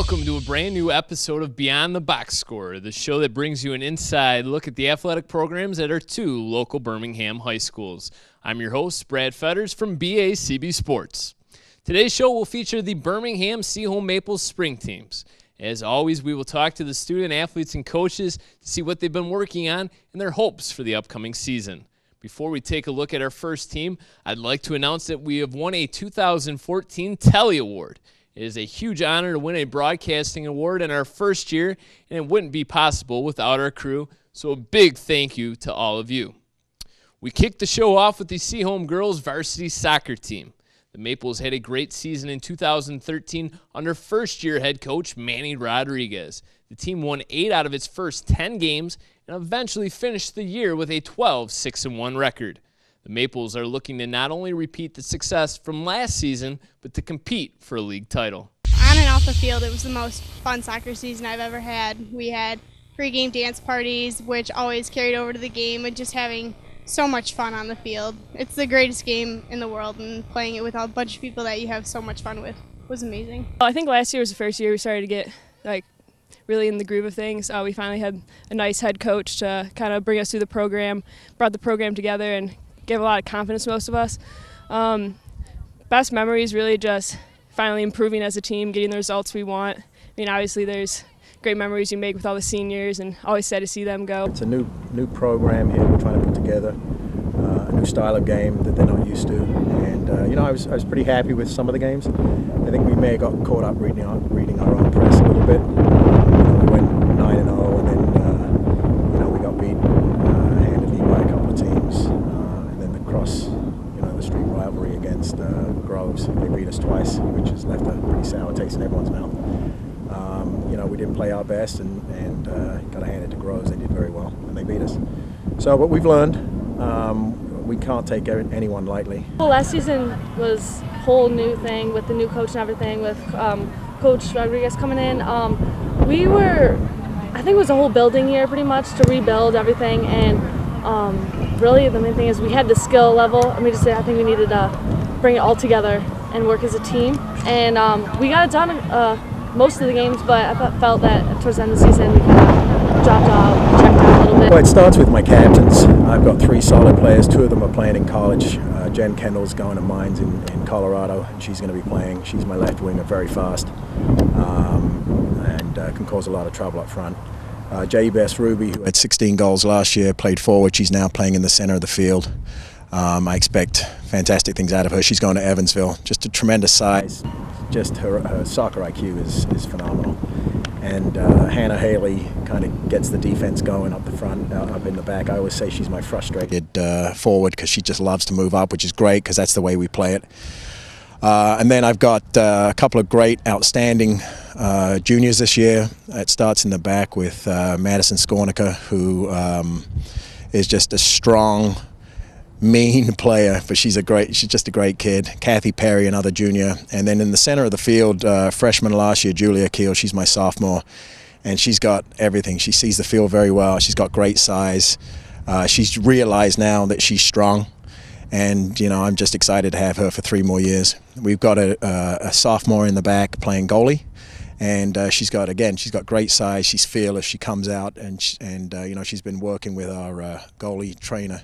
Welcome to a brand new episode of Beyond the Box Score, the show that brings you an inside look at the athletic programs at our two local Birmingham high schools. I'm your host, Brad Fetters from BACB Sports. Today's show will feature the Birmingham Seaholm Maples spring teams. As always, we will talk to the student athletes and coaches to see what they've been working on and their hopes for the upcoming season. Before we take a look at our first team, I'd like to announce that we have won a 2014 Telly Award. It is a huge honor to win a broadcasting award in our first year, and it wouldn't be possible without our crew, so a big thank you to all of you. We kicked the show off with the Seaholm girls varsity soccer team. The Maples had a great season in 2013 under first-year head coach Manny Rodriguez. The team won 8 out of its first 10 games and eventually finished the year with a 12-6-1 record. The Maples are looking to not only repeat the success from last season, but to compete for a league title. On and off the field, it was the most fun soccer season I've ever had. We had pre-game dance parties, which always carried over to the game, and just having so much fun on the field. It's the greatest game in the world, and playing it with a bunch of people that you have so much fun with was amazing. I think last year was the first year we started to get really in the groove of things. We finally had a nice head coach to kind of bring us through the program, brought the program together, and gave a lot of confidence to most of us. Best memories really just finally improving as a team, getting the results we want. I mean, obviously there's great memories you make with all the seniors, and always sad to see them go. It's a new program here we're trying to put together, a new style of game that they're not used to. And I was pretty happy with some of the games. I think we may have got caught up reading our own press a little bit. We went 9-0, and then we got beat handedly by a couple of teams. Across the street rivalry against Groves. They beat us twice, which has left a pretty sour taste in everyone's mouth. We didn't play our best and got handed to Groves. They did very well, and they beat us. So what we've learned, we can't take anyone lightly. Well, last season was a whole new thing with the new coach and everything, with Coach Rodriguez coming in. I think it was a whole building year pretty much to rebuild everything, and really, the main thing is we had the skill level. I think we needed to bring it all together and work as a team. And we got it done most of the games, but I felt that towards the end of the season we kind of dropped out, checked out a little bit. Well, it starts with my captains. I've got 3 solid players. 2 of them are playing in college. Jen Kendall's going to Mines in Colorado, and she's going to be playing. She's my left winger, very fast, and can cause a lot of trouble up front. Bess Ruby, who had 16 goals last year, played forward. She's now playing in the center of the field. I expect fantastic things out of her. She's going to Evansville. Just a tremendous size. Just her soccer IQ is phenomenal. And Hannah Haley kind of gets the defense going up the front, up in the back. I always say she's my frustrated forward because she just loves to move up, which is great because that's the way we play it. And then I've got a couple of great, outstanding juniors this year. It starts in the back with Madison Skornica, who is just a strong, mean player, but she's just a great kid. Kathy Perry, another junior. And then in the center of the field, freshman last year, Julia Keel, she's my sophomore. And she's got everything. She sees the field very well. She's got great size. She's realized now that she's strong. And, I'm just excited to have her for 3 more years. We've got a sophomore in the back playing goalie. And she's got great size. She's fearless. She comes out and she's been working with our goalie trainer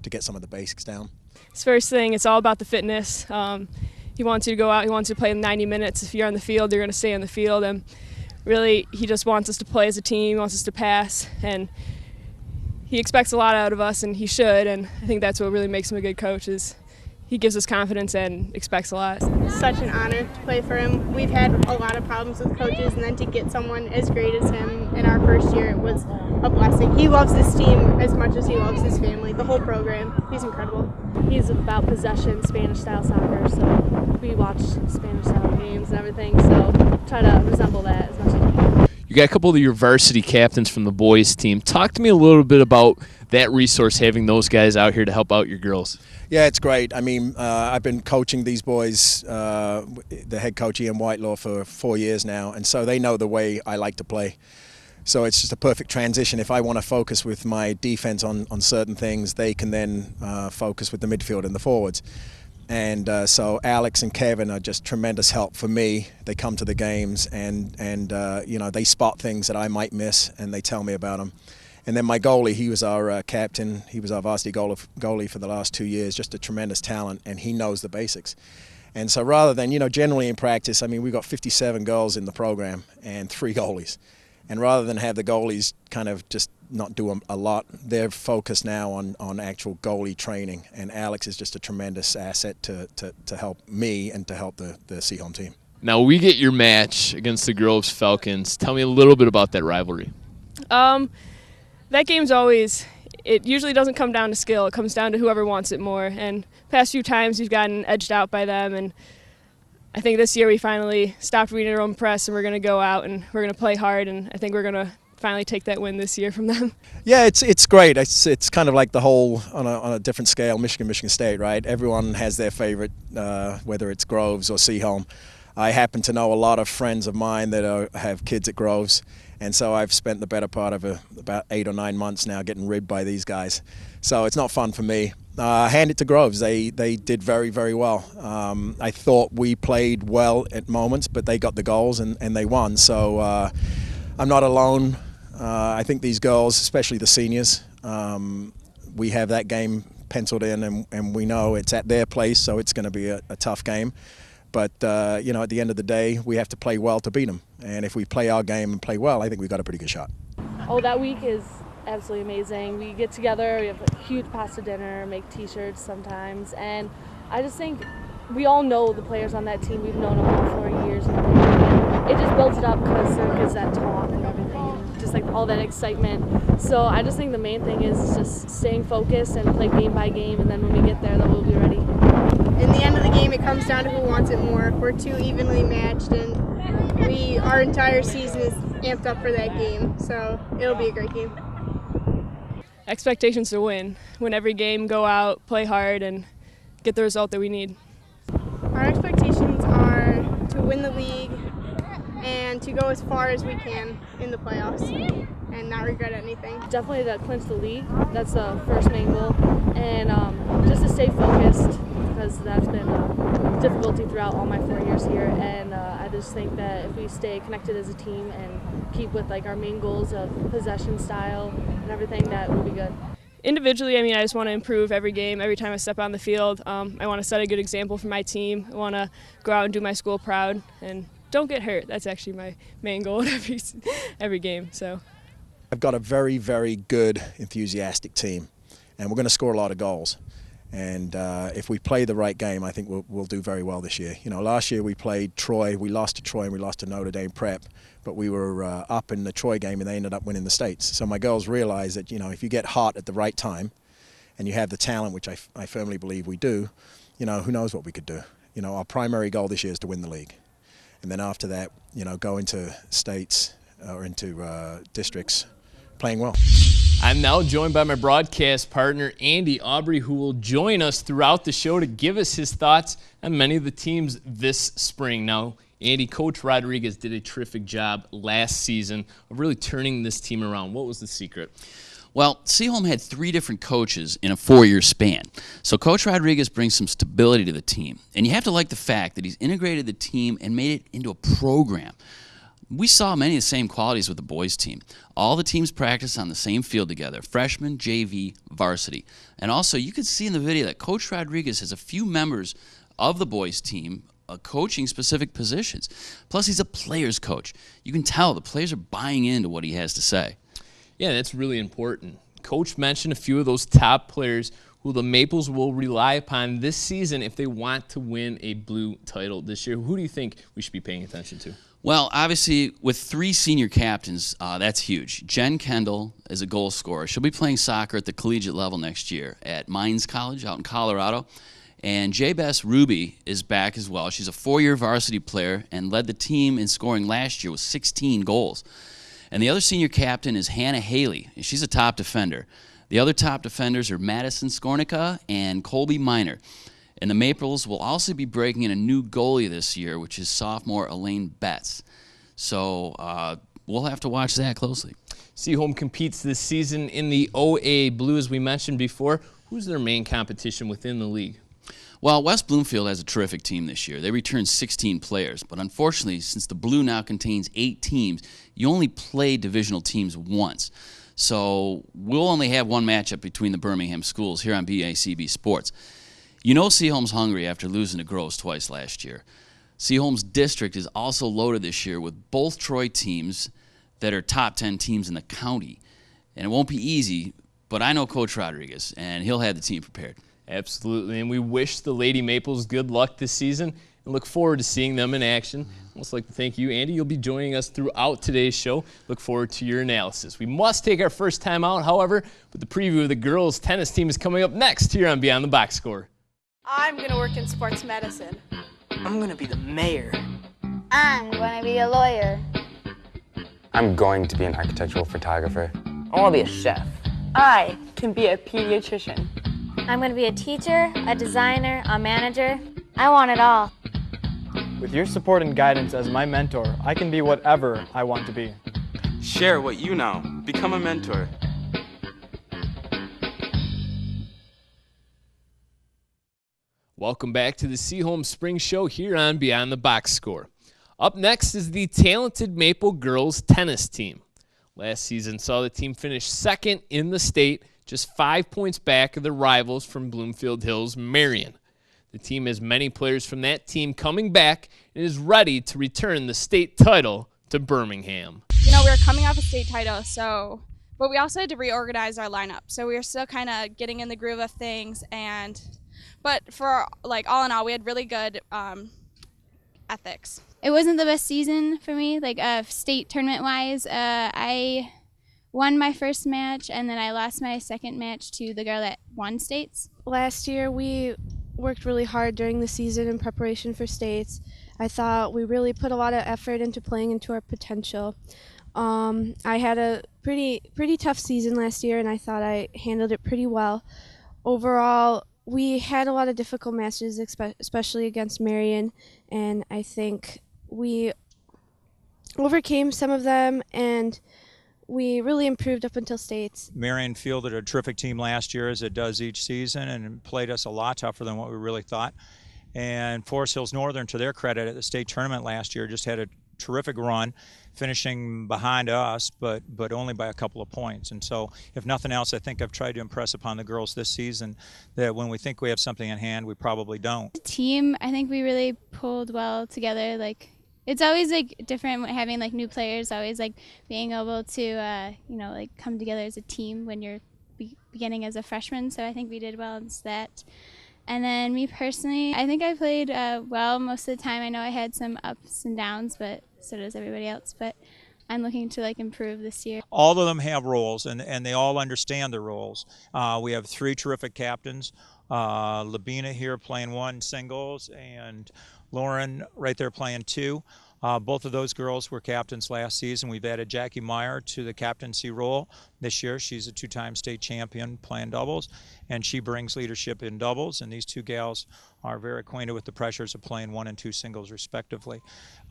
to get some of the basics down. His first thing, it's all about the fitness. He wants you to go out. He wants you to play 90 minutes. If you're on the field, you're going to stay on the field. And really, he just wants us to play as a team. He wants us to pass. And he expects a lot out of us, and he should, and I think that's what really makes him a good coach is he gives us confidence and expects a lot. It's such an honor to play for him. We've had a lot of problems with coaches, and then to get someone as great as him in our first year, it was a blessing. He loves this team as much as he loves his family, the whole program. He's incredible. He's about possession, Spanish-style soccer, so we watch Spanish-style games and everything, so try to resemble that as much as we can. You got a couple of your varsity captains from the boys team. Talk to me a little bit about that resource, having those guys out here to help out your girls. Yeah, it's great. I mean, I've been coaching these boys, the head coach Ian Whitelaw, for 4 years now, and so they know the way I like to play. So it's just a perfect transition. If I want to focus with my defense on certain things, they can then focus with the midfield and the forwards. And so Alex and Kevin are just tremendous help for me. They come to the games and you know, they spot things that I might miss and they tell me about them. And then my goalie, he was our captain. He was our varsity goalie for the last 2 years, just a tremendous talent, and he knows the basics. And so rather than, you know, generally in practice, I mean, we've got 57 girls in the program and 3 goalies. And rather than have the goalies kind of just not do a lot, they're focused now on actual goalie training. And Alex is just a tremendous asset to help me and to help the Seaholm team. Now we get your match against the Groves Falcons. Tell me a little bit about that rivalry. That game's always, it usually doesn't come down to skill. It comes down to whoever wants it more. And past few times we've gotten edged out by them. And I think this year we finally stopped reading our own press and we're going to go out and we're going to play hard. And I think we're going to finally take that win this year from them. Yeah, it's great. It's kind of like the whole, on a different scale, Michigan State, right? Everyone has their favorite, whether it's Groves or Seaholm. I happen to know a lot of friends of mine that have kids at Groves. And so I've spent the better part of about 8 or 9 months now getting ribbed by these guys. So it's not fun for me. Hand it to Groves. They did very, very well. I thought we played well at moments, but they got the goals and they won. So I'm not alone. I think these girls, especially the seniors, we have that game penciled in and we know it's at their place, so it's going to be a tough game. But, you know, at the end of the day, we have to play well to beat them. And if we play our game and play well, I think we've got a pretty good shot. Oh, that week is absolutely amazing. We get together, we have a huge pasta dinner, make T-shirts sometimes. And I just think we all know the players on that team. We've known them all for years and everything. And it just builds it up because there gets that talk and everything. And just like all that excitement. So I just think the main thing is just staying focused and play game by game. And then when we get there, then we'll be ready. In the end of the game, it comes down to who wants it more. We're too evenly matched, and our entire season is amped up for that game, so it'll be a great game. Expectations to win every game, go out, play hard, and get the result that we need. Our expectations are to win the league and to go as far as we can in the playoffs and not regret anything. Definitely to clinch the league. That's the first main goal. And just to stay focused, because that's been a difficulty throughout all my 4 years here. And I just think that if we stay connected as a team and keep with like our main goals of possession style and everything, that will be good. Individually, I mean, I just want to improve every game, every time I step on the field. I want to set a good example for my team. I want to go out and do my school proud and don't get hurt. That's actually my main goal at every game. So I've got a very, very good, enthusiastic team, and we're going to score a lot of goals. And if we play the right game, I think we'll do very well this year. You know, last year we played Troy. We lost to Troy and we lost to Notre Dame Prep, but we were up in the Troy game and they ended up winning the States. So my girls realize that, you know, if you get hot at the right time and you have the talent, which I firmly believe we do, you know, who knows what we could do. You know, our primary goal this year is to win the league. And then after that, you know, go into states or into districts playing well. I'm now joined by my broadcast partner, Andy Aubrey, who will join us throughout the show to give us his thoughts on many of the teams this spring. Now, Andy, Coach Rodriguez did a terrific job last season of really turning this team around. What was the secret? Well, Seaholm had 3 different coaches in a 4-year span. So Coach Rodriguez brings some stability to the team. And you have to like the fact that he's integrated the team and made it into a program. We saw many of the same qualities with the boys team. All the teams practice on the same field together, freshman, JV, varsity. And also, you could see in the video that Coach Rodriguez has a few members of the boys team coaching specific positions. Plus, he's a player's coach. You can tell the players are buying into what he has to say. Yeah, that's really important. Coach mentioned a few of those top players who the Maples will rely upon this season if they want to win a blue title this year. Who do you think we should be paying attention to? Well, obviously, with 3 senior captains, that's huge. Jen Kendall is a goal scorer. She'll be playing soccer at the collegiate level next year at Mines College out in Colorado. And J-Bess Ruby is back as well. She's a 4-year varsity player and led the team in scoring last year with 16 goals. And the other senior captain is Hannah Haley. She's a top defender. The other top defenders are Madison Skornica and Colby Miner. And the Maples will also be breaking in a new goalie this year, which is sophomore Elaine Betts. So we'll have to watch that closely. Seaholm competes this season in the OA Blue, as we mentioned before. Who's their main competition within the league? Well, West Bloomfield has a terrific team this year. They returned 16 players, but unfortunately, since the Blue now contains 8 teams, you only play divisional teams once. So we'll only have one matchup between the Birmingham schools here on BACB Sports. You know Seaholm's hungry after losing to Groves twice last year. Seaholm's district is also loaded this year with both Troy teams that are top 10 teams in the county. And it won't be easy, but I know Coach Rodriguez, and he'll have the team prepared. Absolutely, and we wish the Lady Maples good luck this season and look forward to seeing them in action. I'd also like to thank you, Andy. You'll be joining us throughout today's show. Look forward to your analysis. We must take our first time out, however, but the preview of the girls' tennis team is coming up next here on Beyond the Box Score. I'm going to work in sports medicine. I'm going to be the mayor. I'm going to be a lawyer. I'm going to be an architectural photographer. I want to be a chef. I can be a pediatrician. I'm going to be a teacher, a designer, a manager. I want it all. With your support and guidance as my mentor, I can be whatever I want to be. Share what you know. Become a mentor. Welcome back to the Seaholm Spring Show here on Beyond the Box Score. Up next is the talented Maple girls tennis team. Last season saw the team finish second in the state, just 5 points back of the rivals from Bloomfield Hills, Marion. The team has many players from that team coming back and is ready to return the state title to Birmingham. You know, we were coming off a state title, but we also had to reorganize our lineup. So we were still kind of getting in the groove of things, but for all in all, we had really good ethics. It wasn't the best season for me, state tournament-wise. I won my first match, and then I lost my second match to the girl that won states. Last year, we worked really hard during the season in preparation for states. I thought we really put a lot of effort into playing into our potential. I had a pretty tough season last year, and I thought I handled it pretty well. Overall, we had a lot of difficult matches, especially against Marion, and I think we overcame some of them, and we really improved up until states. Marion fielded a terrific team last year, as it does each season, and played us a lot tougher than what we really thought. And Forest Hills Northern, to their credit, at the state tournament last year, just had a terrific run, finishing behind us, but only by a couple of points. And so, if nothing else, I think I've tried to impress upon the girls this season that when we think we have something in hand, we probably don't. The team, I think we really pulled well together. It's always different having new players, always being able to come together as a team when you're beginning as a freshman. So I think we did well in that. And then me personally, I think I played well most of the time. I know I had some ups and downs, but so does everybody else. But I'm looking to improve this year. All of them have roles, and they all understand their roles. We have 3 terrific captains. Labina here playing 1 singles, and Lauren right there playing 2. Both of those girls were captains last season. We've added Jackie Meyer to the captaincy role this year. She's a 2-time state champion playing doubles, and she brings leadership in doubles. And these 2 gals are very acquainted with the pressures of playing 1 and 2 singles respectively.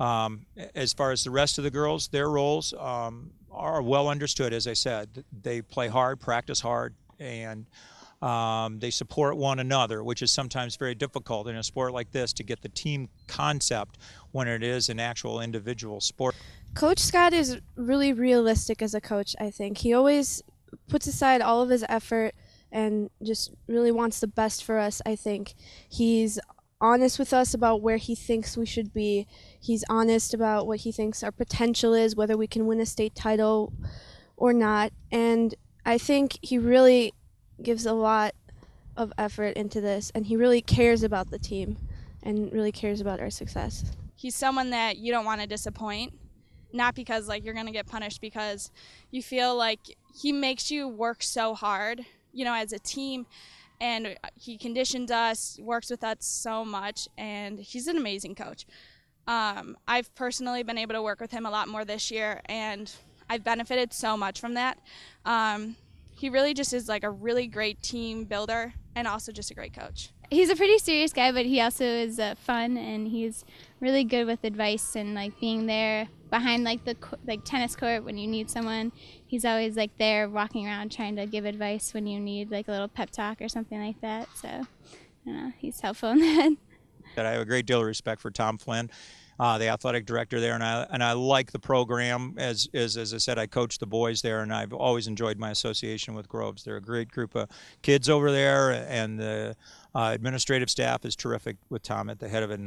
As far as the rest of the girls, their roles are well understood. As I said, they play hard, practice hard, and they support one another, which is sometimes very difficult in a sport like this to get the team concept when it is an actual individual sport. Coach Scott is really realistic as a coach, I think. He always puts aside all of his effort and just really wants the best for us, I think. He's honest with us about where he thinks we should be. He's honest about what he thinks our potential is, whether we can win a state title or not. And I think he really gives a lot of effort into this, and he really cares about the team and really cares about our success. He's someone that you don't want to disappoint, not because you're going to get punished, because you feel like he makes you work so hard, as a team, and he conditions us, works with us so much, and he's an amazing coach. I've personally been able to work with him a lot more this year, and I've benefited so much from that. He really just is a really great team builder and also just a great coach. He's a pretty serious guy, but he also is fun, and he's really good with advice and being there behind the tennis court when you need someone. He's always there walking around trying to give advice when you need a little pep talk or something like that. So he's helpful in that. I have a great deal of respect for Tom Flynn, the athletic director there, and I like the program. As I said, I coach the boys there, and I've always enjoyed my association with Groves. They're a great group of kids over there, and the administrative staff is terrific with Tom at the head of it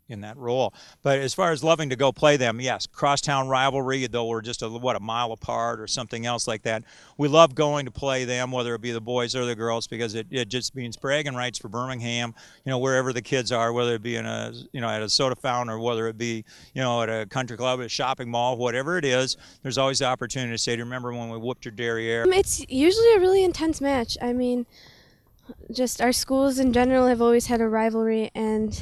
in that role. But as far as loving to go play them, yes, crosstown rivalry, though we're just a mile apart or something else like that. We love going to play them, whether it be the boys or the girls, because it just means bragging rights for Birmingham, wherever the kids are, whether it be in a, at a soda fountain or whether it be, at a country club, a shopping mall, whatever it is, there's always the opportunity to say, do you remember when we whooped your derriere? It's usually a really intense match. I mean, just our schools in general have always had a rivalry, and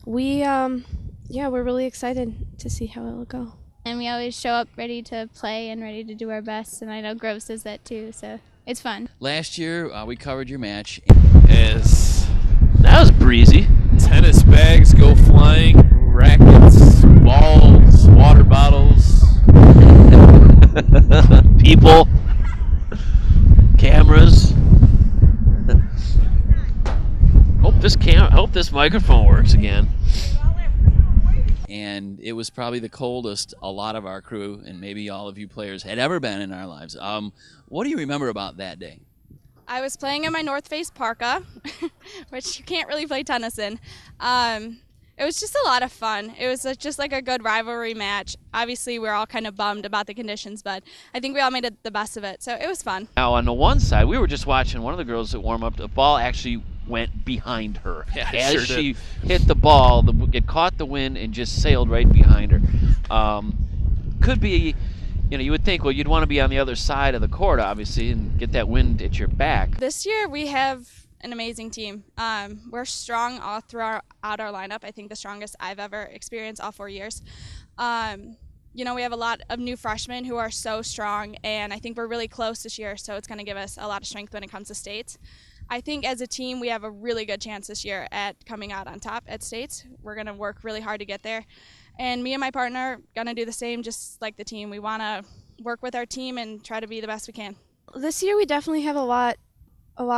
we're really excited to see how it'll go. And we always show up ready to play and ready to do our best, and I know Groves does that too, so it's fun. Last year, we covered your match. That was breezy. Tennis bags go flying, rackets, balls, water bottles, people, cameras. Hope this microphone works again. And it was probably the coldest a lot of our crew and maybe all of you players had ever been in our lives. What do you remember about that day? I was playing in my North Face parka, which you can't really play tennis in. It was just a lot of fun. It was just like a good rivalry match. Obviously, we're all kind of bummed about the conditions, but I think we all made the best of it, so it was fun. Now, on the one side, we were just watching one of the girls that warm up. The ball actually went behind her. Yeah, as sure she hit the ball, it caught the wind and just sailed right behind her. Could be, you would think, well, you'd want to be on the other side of the court, obviously, and get that wind at your back. This year, we have an amazing team. We're strong all throughout our lineup. I think the strongest I've ever experienced all 4 years. We have a lot of new freshmen who are so strong, and I think we're really close this year, so it's going to give us a lot of strength when it comes to states. I think as a team, we have a really good chance this year at coming out on top at states. We're going to work really hard to get there. And me and my partner are going to do the same, just like the team. We want to work with our team and try to be the best we can. This year we definitely have a lot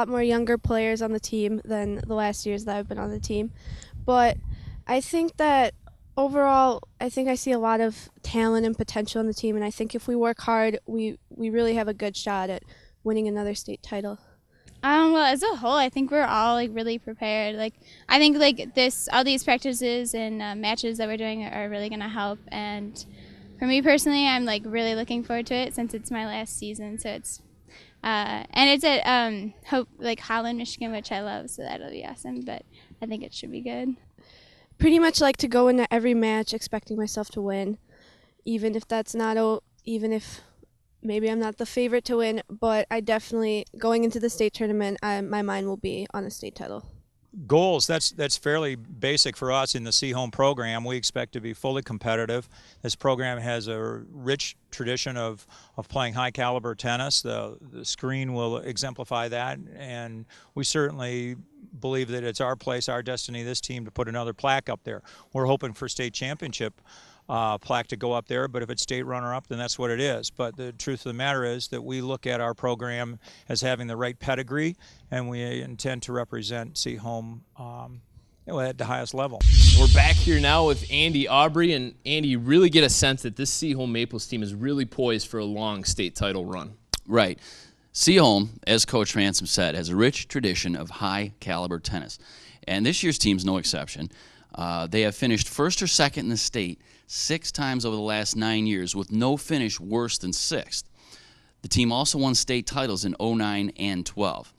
more younger players on the team than the last years that I've been on the team. But I think that overall, I see a lot of talent and potential in the team, and I think if we work hard, we really have a good shot at winning another state title. Well, as a whole, I think we're all really prepared. I think all these practices and matches that we're doing are really going to help. And for me personally, I'm really looking forward to it since it's my last season. So it's and it's at Holland, Michigan, which I love. So that'll be awesome. But I think it should be good. Pretty much like to go into every match expecting myself to win, even if maybe I'm not the favorite to win, but I definitely, going into the state tournament, my mind will be on a state title. Goals, that's fairly basic for us in the Seaholm program. We expect to be fully competitive. This program has a rich tradition of playing high caliber tennis. The screen will exemplify that, and we certainly believe that it's our place, our destiny, this team, to put another plaque up there. We're hoping for state championship plaque to go up there, but if it's state runner-up, then that's what it is. But the truth of the matter is that we look at our program as having the right pedigree, and we intend to represent Seaholm at the highest level. We're back here now with Andy Aubrey, and Andy, you really get a sense that this Seaholm Maples team is really poised for a long state title run. Right. Seaholm, as Coach Ransom said, has a rich tradition of high-caliber tennis, and this year's team's no exception. They have finished first or second in the state 6 times over the last 9 years, with no finish worse than 6th. The team also won state titles in 09 and 12.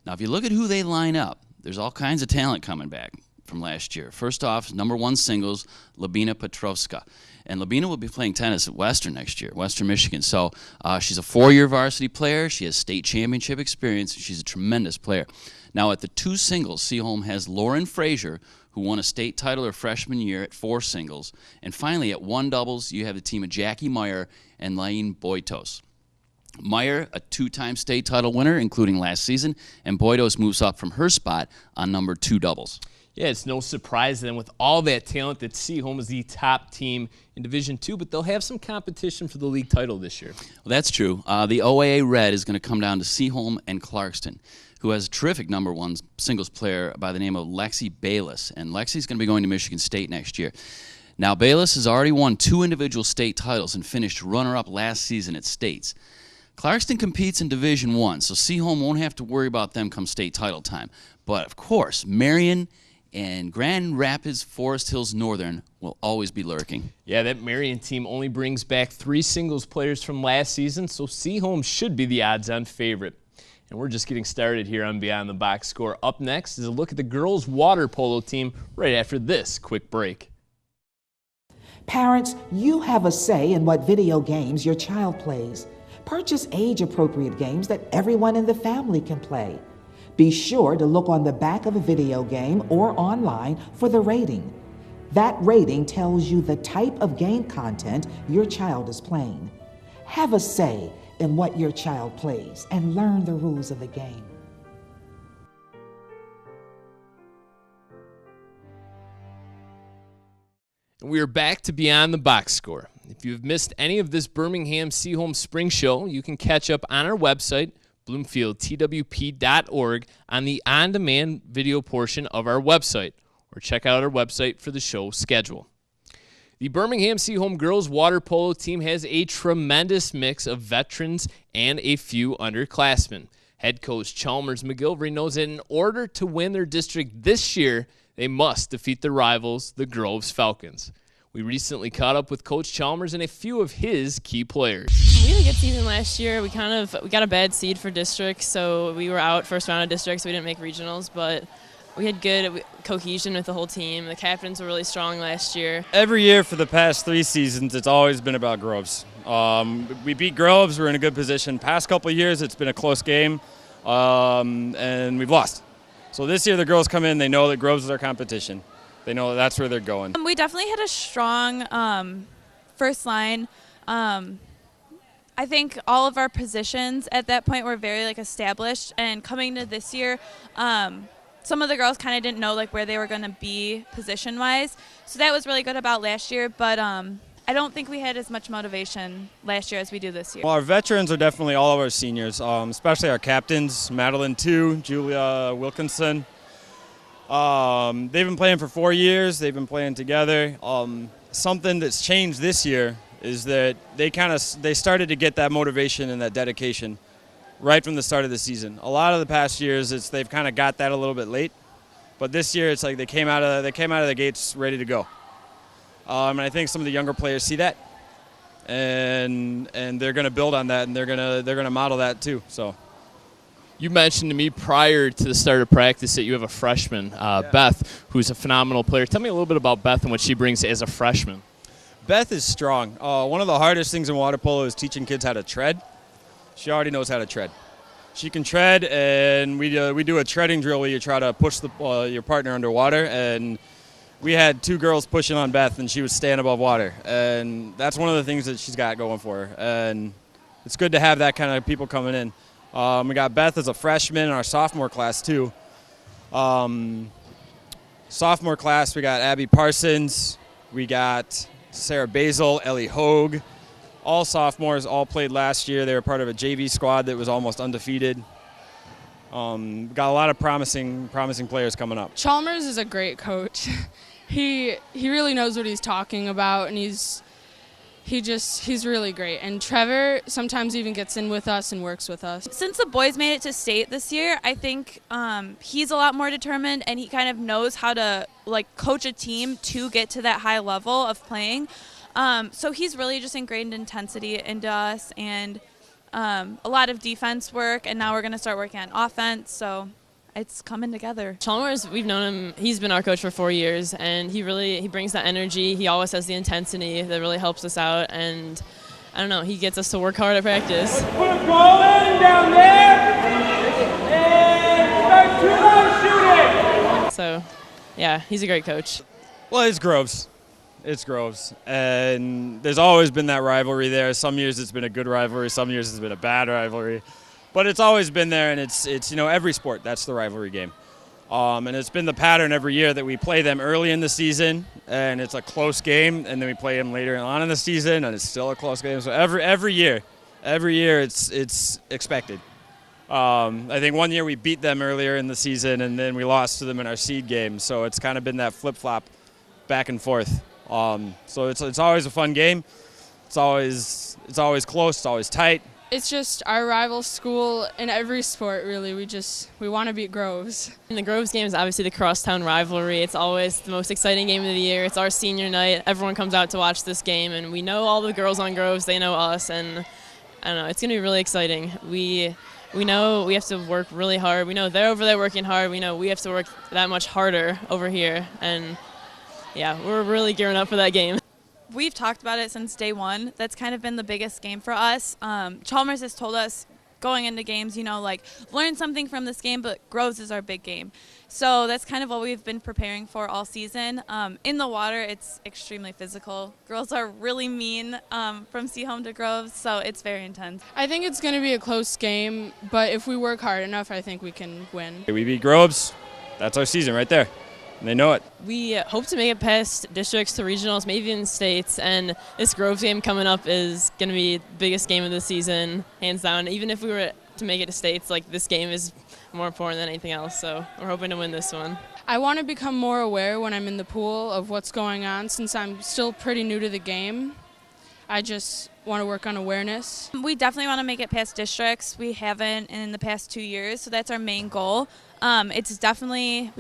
Now, if you look at who they line up, there's all kinds of talent coming back from last year. First off, #1 singles, Labina Petrovska. And Labina will be playing tennis at Western next year, Western Michigan. So she's a 4-year varsity player. She has state championship experience. She's a tremendous player. Now, at the 2 singles, Seaholm has Lauren Frazier, who won a state title her freshman year at 4 singles. And finally, at 1 doubles, you have the team of Jackie Meyer and Laine Boitos. Meyer, a 2-time state title winner, including last season, and Boitos moves up from her spot on #2 doubles. Yeah, it's no surprise then with all that talent that Seaholm is the top team in Division II, but they'll have some competition for the league title this year. Well, that's true. The OAA Red is going to come down to Seaholm and Clarkston, who has a terrific #1 singles player by the name of Lexi Bayless. And Lexi's going to be going to Michigan State next year. Now, Bayless has already won 2 individual state titles and finished runner-up last season at states. Clarkston competes in Division I, so Seaholm won't have to worry about them come state title time. But, of course, Marion and Grand Rapids Forest Hills Northern will always be lurking. Yeah, that Marion team only brings back 3 singles players from last season, so Seaholm should be the odds-on favorite. And we're just getting started here on Beyond the Box Score. Up next is a look at the girls' water polo team right after this quick break. Parents, you have a say in what video games your child plays. Purchase age-appropriate games that everyone in the family can play. Be sure to look on the back of a video game or online for the rating. That rating tells you the type of game content your child is playing. Have a say in what your child plays and learn the rules of the game. We are back to Beyond the Box Score. If you've missed any of this Birmingham Seaholm Spring Show, you can catch up on our website, bloomfieldtwp.org, on the on-demand video portion of our website, or check out our website for the show schedule. The Birmingham Seaholm girls water polo team has a tremendous mix of veterans and a few underclassmen. Head coach Chalmers McGilvery knows that in order to win their district this year, they must defeat their rivals, the Groves Falcons. We recently caught up with Coach Chalmers and a few of his key players. We had a good season last year. We got a bad seed for districts, so we were out first round of districts. So we didn't make regionals, but we had good cohesion with the whole team. The captains were really strong last year. Every year for the past 3 seasons, it's always been about Groves. We beat Groves. We're in a good position. Past couple of years, it's been a close game, and we've lost. So this year, the girls come in. They know that Groves is our competition. They know that's where they're going. We definitely had a strong first line. I think all of our positions at that point were very established. And coming to this year, some of the girls kind of didn't know where they were going to be position-wise. So that was really good about last year. But I don't think we had as much motivation last year as we do this year. Well, our veterans are definitely all of our seniors, especially our captains, Madeline too, Julia Wilkinson. They've been playing for 4 years. They've been playing together. Something that's changed this year is that they started to get that motivation and that dedication right from the start of the season. A lot of the past years, they've kind of got that a little bit late, but this year it's like they came out of the gates ready to go. And I think some of the younger players see that, and they're going to build on that, and they're going to model that too. So. You mentioned to me prior to the start of practice that you have a freshman, Beth, who's a phenomenal player. Tell me a little bit about Beth and what she brings as a freshman. Beth is strong. One of the hardest things in water polo is teaching kids how to tread. She already knows how to tread. She can tread, and we do a treading drill where you try to push your partner underwater. And we had 2 girls pushing on Beth, and she was staying above water. And that's one of the things that she's got going for her. And it's good to have that kind of people coming in. We got Beth as a freshman in our sophomore class, too. Sophomore class, we got Abby Parsons. We got Sarah Basil, Ellie Hogue. All sophomores, all played last year. They were part of a JV squad that was almost undefeated. We got a lot of promising players coming up. Chalmers is a great coach. He really knows what he's talking about, and he's really great. And Trevor sometimes even gets in with us and works with us. Since the boys made it to state this year, I think he's a lot more determined, and he kind of knows how to coach a team to get to that high level of playing. So he's really just ingrained intensity into us, and a lot of defense work, and now we're going to start working on offense. So it's coming together. Chalmers, we've known him. He's been our coach for 4 years, and he brings that energy. He always has the intensity that really helps us out, and I don't know, he gets us to work hard at practice. Let's put a ball in down there, and start 2-line shooting. So, yeah, he's a great coach. Well, it's Groves. It's Groves, and there's always been that rivalry there. Some years it's been a good rivalry, some years it's been a bad rivalry. But it's always been there, and it's every sport, that's the rivalry game. And it's been the pattern every year that we play them early in the season, and it's a close game, and then we play them later on in the season, and it's still a close game. So every year it's expected. I think one year we beat them earlier in the season, and then we lost to them in our seed game. So it's kind of been that flip-flop back and forth. So it's always a fun game. It's always close. It's always tight. It's just our rival school in every sport, really. We want to beat Groves. And the Groves game is obviously the crosstown rivalry. It's always the most exciting game of the year. It's our senior night. Everyone comes out to watch this game, and we know all the girls on Groves. They know us, and I don't know. It's going to be really exciting. We know we have to work really hard. We know they're over there working hard. We know we have to work that much harder over here, and yeah, we're really gearing up for that game. We've talked about it since day one. That's kind of been the biggest game for us. Chalmers has told us going into games, like learn something from this game, but Groves is our big game. So that's kind of what we've been preparing for all season. In the water, it's extremely physical. Girls are really mean from Seaholm to Groves, so it's very intense. I think it's going to be a close game, but if we work hard enough, I think we can win. We beat Groves. That's our season right there. And they know it. We hope to make it past districts to regionals, maybe even states, and this Groves game coming up is going to be the biggest game of the season, hands down. Even if we were to make it to states, this game is more important than anything else, so we're hoping to win this one. I want to become more aware when I'm in the pool of what's going on, since I'm still pretty new to the game. I just want to work on awareness. We definitely want to make it past districts. We haven't in the past 2 years, so that's our main goal. We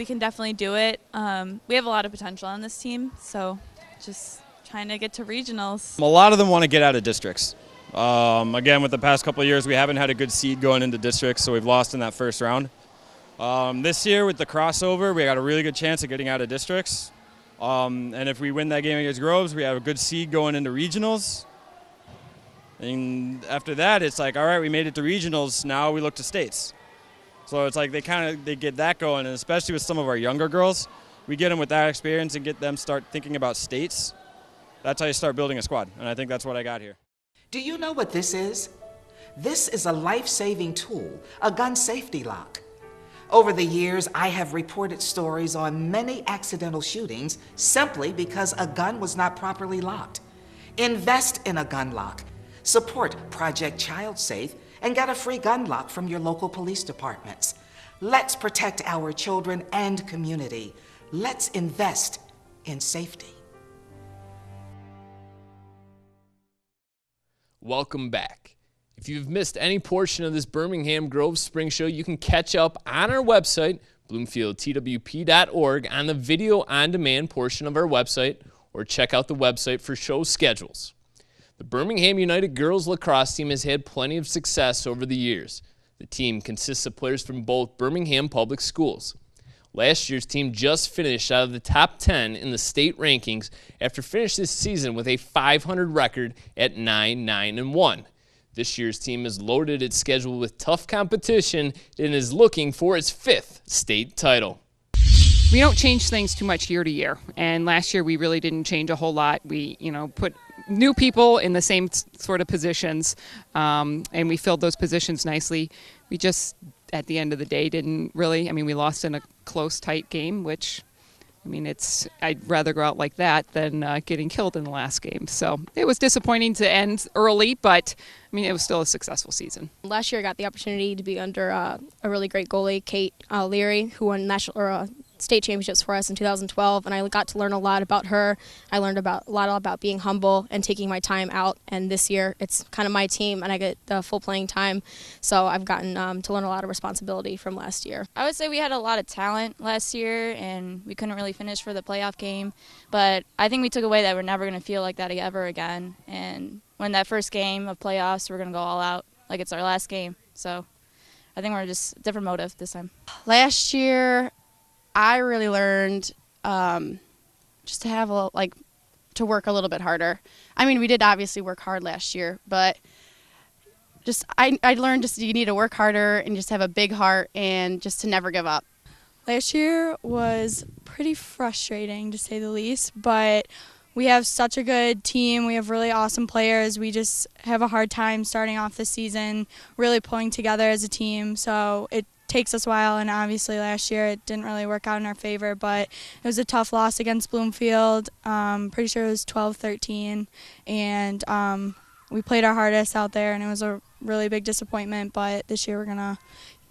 can definitely do it. We have a lot of potential on this team, so just trying to get to regionals. A lot of them want to get out of districts. Again, with the past couple of years, we haven't had a good seed going into districts, so we've lost in that first round. This year, with the crossover, we got a really good chance of getting out of districts. And if we win that game against Groves, we have a good seed going into regionals. And after that, it's like, all right, we made it to regionals, now we look to states. So it's like they get that going, and especially with some of our younger girls, we get them with that experience and get them start thinking about states. That's how you start building a squad, and I think that's what I got here. Do you know what this is? This is a life-saving tool, a gun safety lock. Over the years, I have reported stories on many accidental shootings simply because a gun was not properly locked. Invest in a gun lock. Support Project Child Safe and get a free gun lock from your local police departments. Let's protect our children and community. Let's invest in safety. Welcome back. If you've missed any portion of this Birmingham Grove Spring Show, you can catch up on our website, bloomfieldtwp.org, on the video on demand portion of our website, or check out the website for show schedules. The Birmingham United girls lacrosse team has had plenty of success over the years. The team consists of players from both Birmingham public schools. Last year's team just finished out of the top 10 in the state rankings after finishing this season with a 500 record at 9-9-1. This year's team has loaded its schedule with tough competition and is looking for its 5th state title. We don't change things too much year to year, and last year we really didn't change a whole lot. We, put new people in the same sort of positions, and we filled those positions nicely. We just, at the end of the day, didn't really. We lost in a close, tight game, which, I'd rather go out like that than getting killed in the last game. So it was disappointing to end early, but it was still a successful season. Last year I got the opportunity to be under a really great goalie, Kate Leary, who won state championships for us in 2012, and I got to learn a lot about her. I learned a lot about being humble and taking my time out, and this year it's kind of my team and I get the full playing time, so I've gotten to learn a lot of responsibility from last year. I would say we had a lot of talent last year and we couldn't really finish for the playoff game, but I think we took away that we're never going to feel like that ever again, and when that first game of playoffs, we're going to go all out like it's our last game, so I think we're just a different motive this time. Last year I really learned just to have to work a little bit harder. We did obviously work hard last year, but just I learned just you need to work harder and just have a big heart and just to never give up. Last year was pretty frustrating, to say the least, but we have such a good team. We have really awesome players. We just have a hard time starting off the season, really pulling together as a team, so it takes us a while, and obviously last year it didn't really work out in our favor, but it was a tough loss against Bloomfield. Pretty sure it was 12-13, and we played our hardest out there, and it was a really big disappointment, but this year we're going to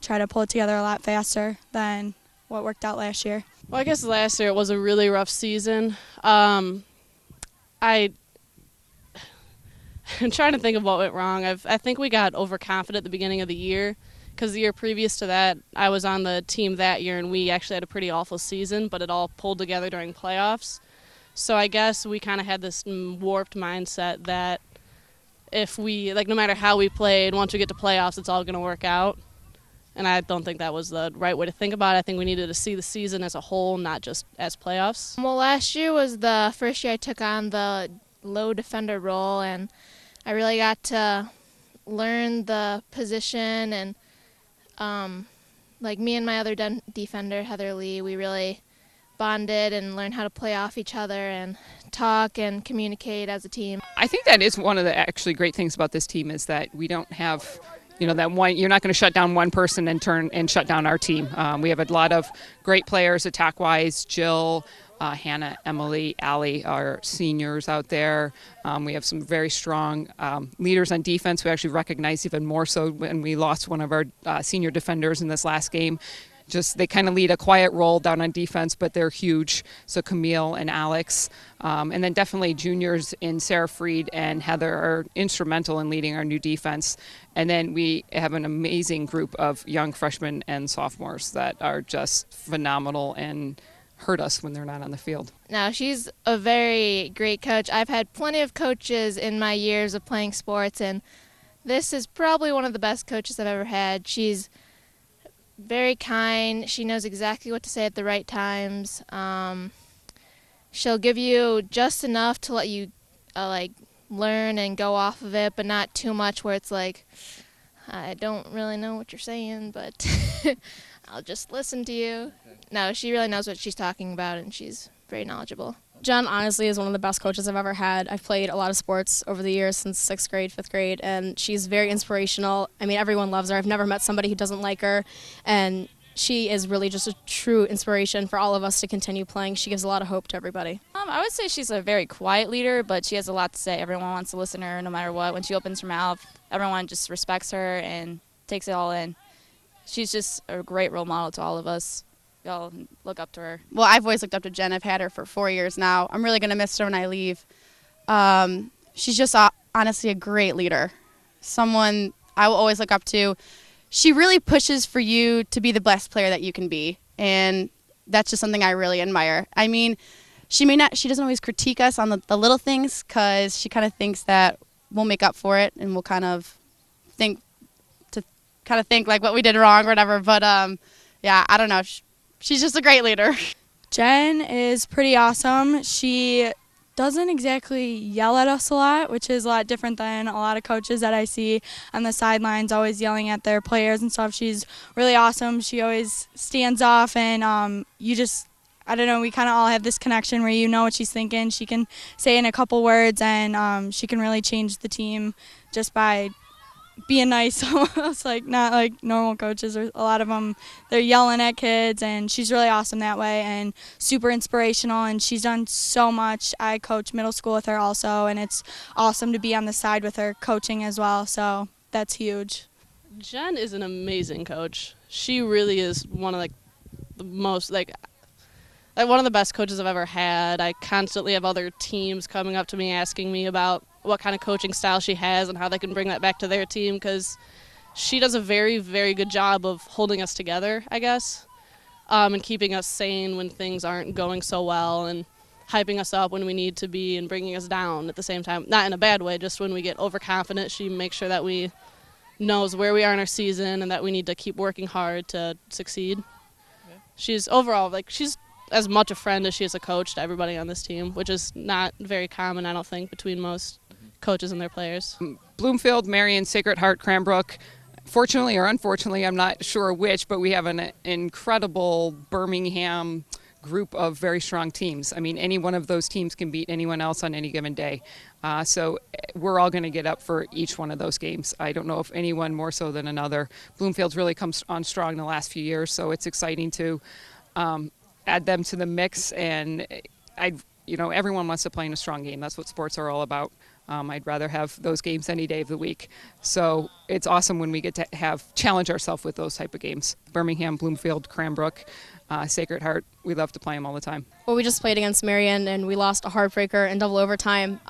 try to pull it together a lot faster than what worked out last year. Well, I guess last year it was a really rough season. I'm trying to think of what went wrong. I think we got overconfident at the beginning of the year, because the year previous to that, I was on the team that year, and we actually had a pretty awful season, but it all pulled together during playoffs. So I guess we kind of had this warped mindset that if we, no matter how we played, once we get to playoffs, it's all going to work out. And I don't think that was the right way to think about it. I think we needed to see the season as a whole, not just as playoffs. Well, last year was the first year I took on the low defender role, and I really got to learn the position, and me and my other defender, Heather Lee, we really bonded and learned how to play off each other and talk and communicate as a team. I think that is one of the actually great things about this team, is that we don't have that one. You're not going to shut down one person and shut down our team. We have a lot of great players attack-wise. Jill, Hannah, Emily, Allie are seniors out there. We have some very strong leaders on defense who actually recognized even more so when we lost one of our senior defenders in this last game. Just they kind of lead a quiet role down on defense, but they're huge. So Camille and Alex, and then definitely juniors in Sarah Freed and Heather are instrumental in leading our new defense. And then we have an amazing group of young freshmen and sophomores that are just phenomenal and hurt us when they're not on the field. Now, she's a very great coach. I've had plenty of coaches in my years of playing sports, and this is probably one of the best coaches I've ever had. She's very kind. She knows exactly what to say at the right times. She'll give you just enough to let you learn and go off of it, but not too much where it's like, I don't really know what you're saying, but I'll just listen to you. No, she really knows what she's talking about, and she's very knowledgeable. Jen honestly is one of the best coaches I've ever had. I've played a lot of sports over the years since 6th grade, 5th grade, and she's very inspirational. I mean, everyone loves her. I've never met somebody who doesn't like her, and she is really just a true inspiration for all of us to continue playing. She gives a lot of hope to everybody. I would say she's a very quiet leader, but she has a lot to say. Everyone wants to listen to her no matter what. When she opens her mouth, everyone just respects her and takes it all in. She's just a great role model to all of us. Y'all look up to her. Well, I've always looked up to Jen. I've had her for 4 years now. I'm really going to miss her when I leave. She's just honestly a great leader. Someone I will always look up to. She really pushes for you to be the best player that you can be, and that's just something I really admire. I mean, she doesn't always critique us on the little things, because she kind of thinks that we'll make up for it, and we'll kind of think like what we did wrong or whatever. But yeah, I don't know. She's just a great leader. Jen is pretty awesome. She doesn't exactly yell at us a lot, which is a lot different than a lot of coaches that I see on the sidelines always yelling at their players and stuff. She's really awesome. She always stands off, and I don't know, we kind of all have this connection where you know what she's thinking. She can say in a couple words, and she can really change the team just by being nice, almost not like normal coaches. Or a lot of them, they're yelling at kids, and she's really awesome that way and super inspirational, and she's done so much. I coach middle school with her also, and it's awesome to be on the side with her coaching as well, so that's huge. Jen is an amazing coach. She really is one of the most one of the best coaches I've ever had. I constantly have other teams coming up to me asking me about what kind of coaching style she has and how they can bring that back to their team, because she does a very, very good job of holding us together, I guess, and keeping us sane when things aren't going so well, and hyping us up when we need to be and bringing us down at the same time. Not in a bad way, just when we get overconfident, she makes sure that we knows where we are in our season and that we need to keep working hard to succeed. Yeah. She's overall, she's as much a friend as she is a coach to everybody on this team, which is not very common, I don't think, between most coaches and their players. Bloomfield, Marion, Sacred Heart, Cranbrook. Fortunately or unfortunately, I'm not sure which, but we have an incredible Birmingham group of very strong teams. I mean, any one of those teams can beat anyone else on any given day. So we're all going to get up for each one of those games. I don't know if anyone more so than another. Bloomfield's really come on strong in the last few years, so it's exciting to add them to the mix. And everyone wants to play in a strong game. That's what sports are all about. I'd rather have those games any day of the week. So it's awesome when we get to challenge ourselves with those type of games. Birmingham, Bloomfield, Cranbrook, Sacred Heart, we love to play them all the time. Well, we just played against Marion, and we lost a heartbreaker in double overtime.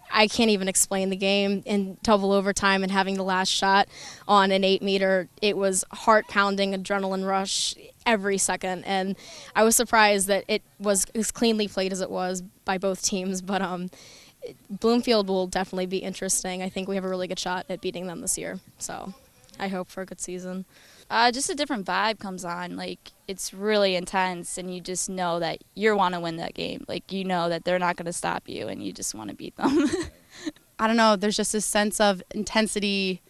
I can't even explain the game in double overtime and having the last shot on an 8-meter. It was heart-pounding, adrenaline rush every second, and I was surprised that it was as cleanly played as it was by both teams. But Bloomfield will definitely be interesting. I think we have a really good shot at beating them this year, so I hope for a good season. Just a different vibe comes on. Like, it's really intense, and you just know that you want to win that game. Like, you know that they're not going to stop you, and you just want to beat them. I don't know, there's just a sense of intensity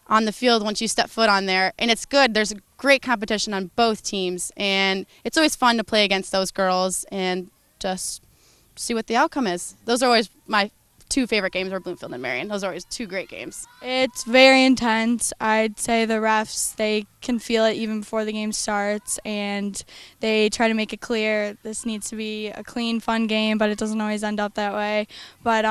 on the field once you step foot on there, and it's good. There's a great competition on both teams, and it's always fun to play against those girls and just see what the outcome is. Those are always my two favorite games are Bloomfield and Marion. Those are always two great games. It's very intense. I'd say the refs, they can feel it even before the game starts, and they try to make it clear this needs to be a clean, fun game, but it doesn't always end up that way. But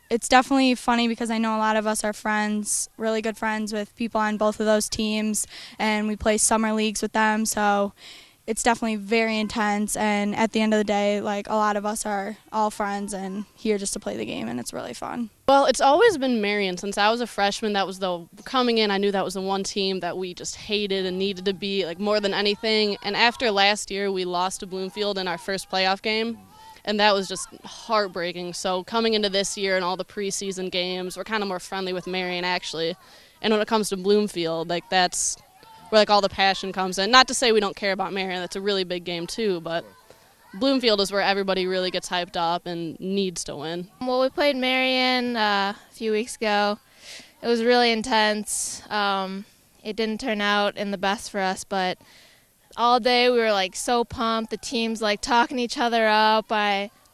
it's definitely funny because I know a lot of us are friends, really good friends with people on both of those teams, and we play summer leagues with them, so it's definitely very intense. And at the end of the day, like, a lot of us are all friends and here just to play the game, and it's really fun. Well, it's always been Marion. Since I was a freshman, that was coming in, I knew that was the one team that we just hated and needed to beat, like, more than anything. And after last year, we lost to Bloomfield in our first playoff game, and that was just heartbreaking. So coming into this year and all the preseason games, we're kind of more friendly with Marion, actually. And when it comes to Bloomfield, like, that's where, like, all the passion comes in. Not to say we don't care about Marion, that's a really big game too, but Bloomfield is where everybody really gets hyped up and needs to win. Well, we played Marion a few weeks ago. It was really intense. It didn't turn out in the best for us, but all day we were, like, so pumped. The team's, like, talking each other up.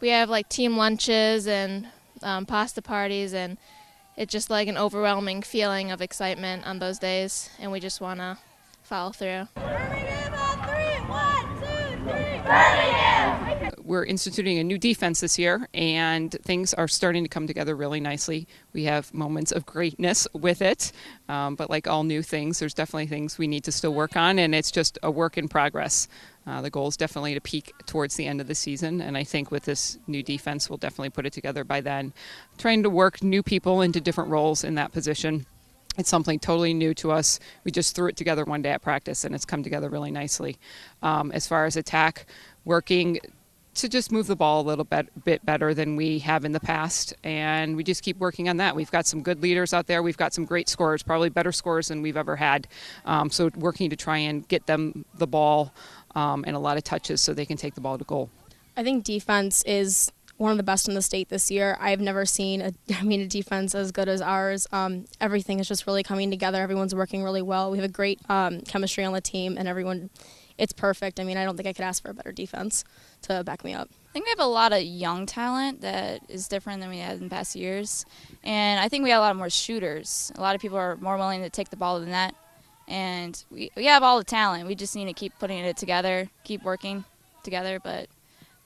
We have, like, team lunches and pasta parties, and it's just like an overwhelming feeling of excitement on those days, and we just want to follow through. We're instituting a new defense this year, and things are starting to come together really nicely. We have moments of greatness with it, but like all new things, there's definitely things we need to still work on, and it's just a work in progress. The goal is definitely to peak towards the end of the season, and I think with this new defense, we'll definitely put it together by then. Trying to work new people into different roles in that position. It's something totally new to us. We just threw it together one day at practice, and it's come together really nicely. As far as attack, working to just move the ball a little bit better than we have in the past, and we just keep working on that. We've got some good leaders out there. We've got some great scorers, probably better scorers than we've ever had. So working to try and get them the ball and a lot of touches so they can take the ball to goal. I think defense is one of the best in the state this year. I've never seen a defense as good as ours. Everything is just really coming together. Everyone's working really well. We have a great chemistry on the team, and it's perfect. I mean, I don't think I could ask for a better defense to back me up. I think we have a lot of young talent that is different than we had in past years, and I think we have a lot more shooters. A lot of people are more willing to take the ball to the net, and we have all the talent. We just need to keep putting it together, keep working together, but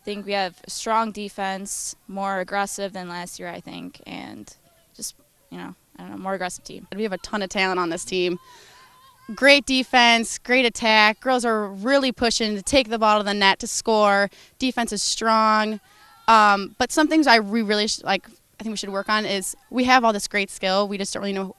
I think we have a strong defense, more aggressive than last year, I think, and just, more aggressive team. We have a ton of talent on this team. Great defense, great attack. Girls are really pushing to take the ball to the net to score. Defense is strong. But some things I think we should work on is we have all this great skill. We just don't really know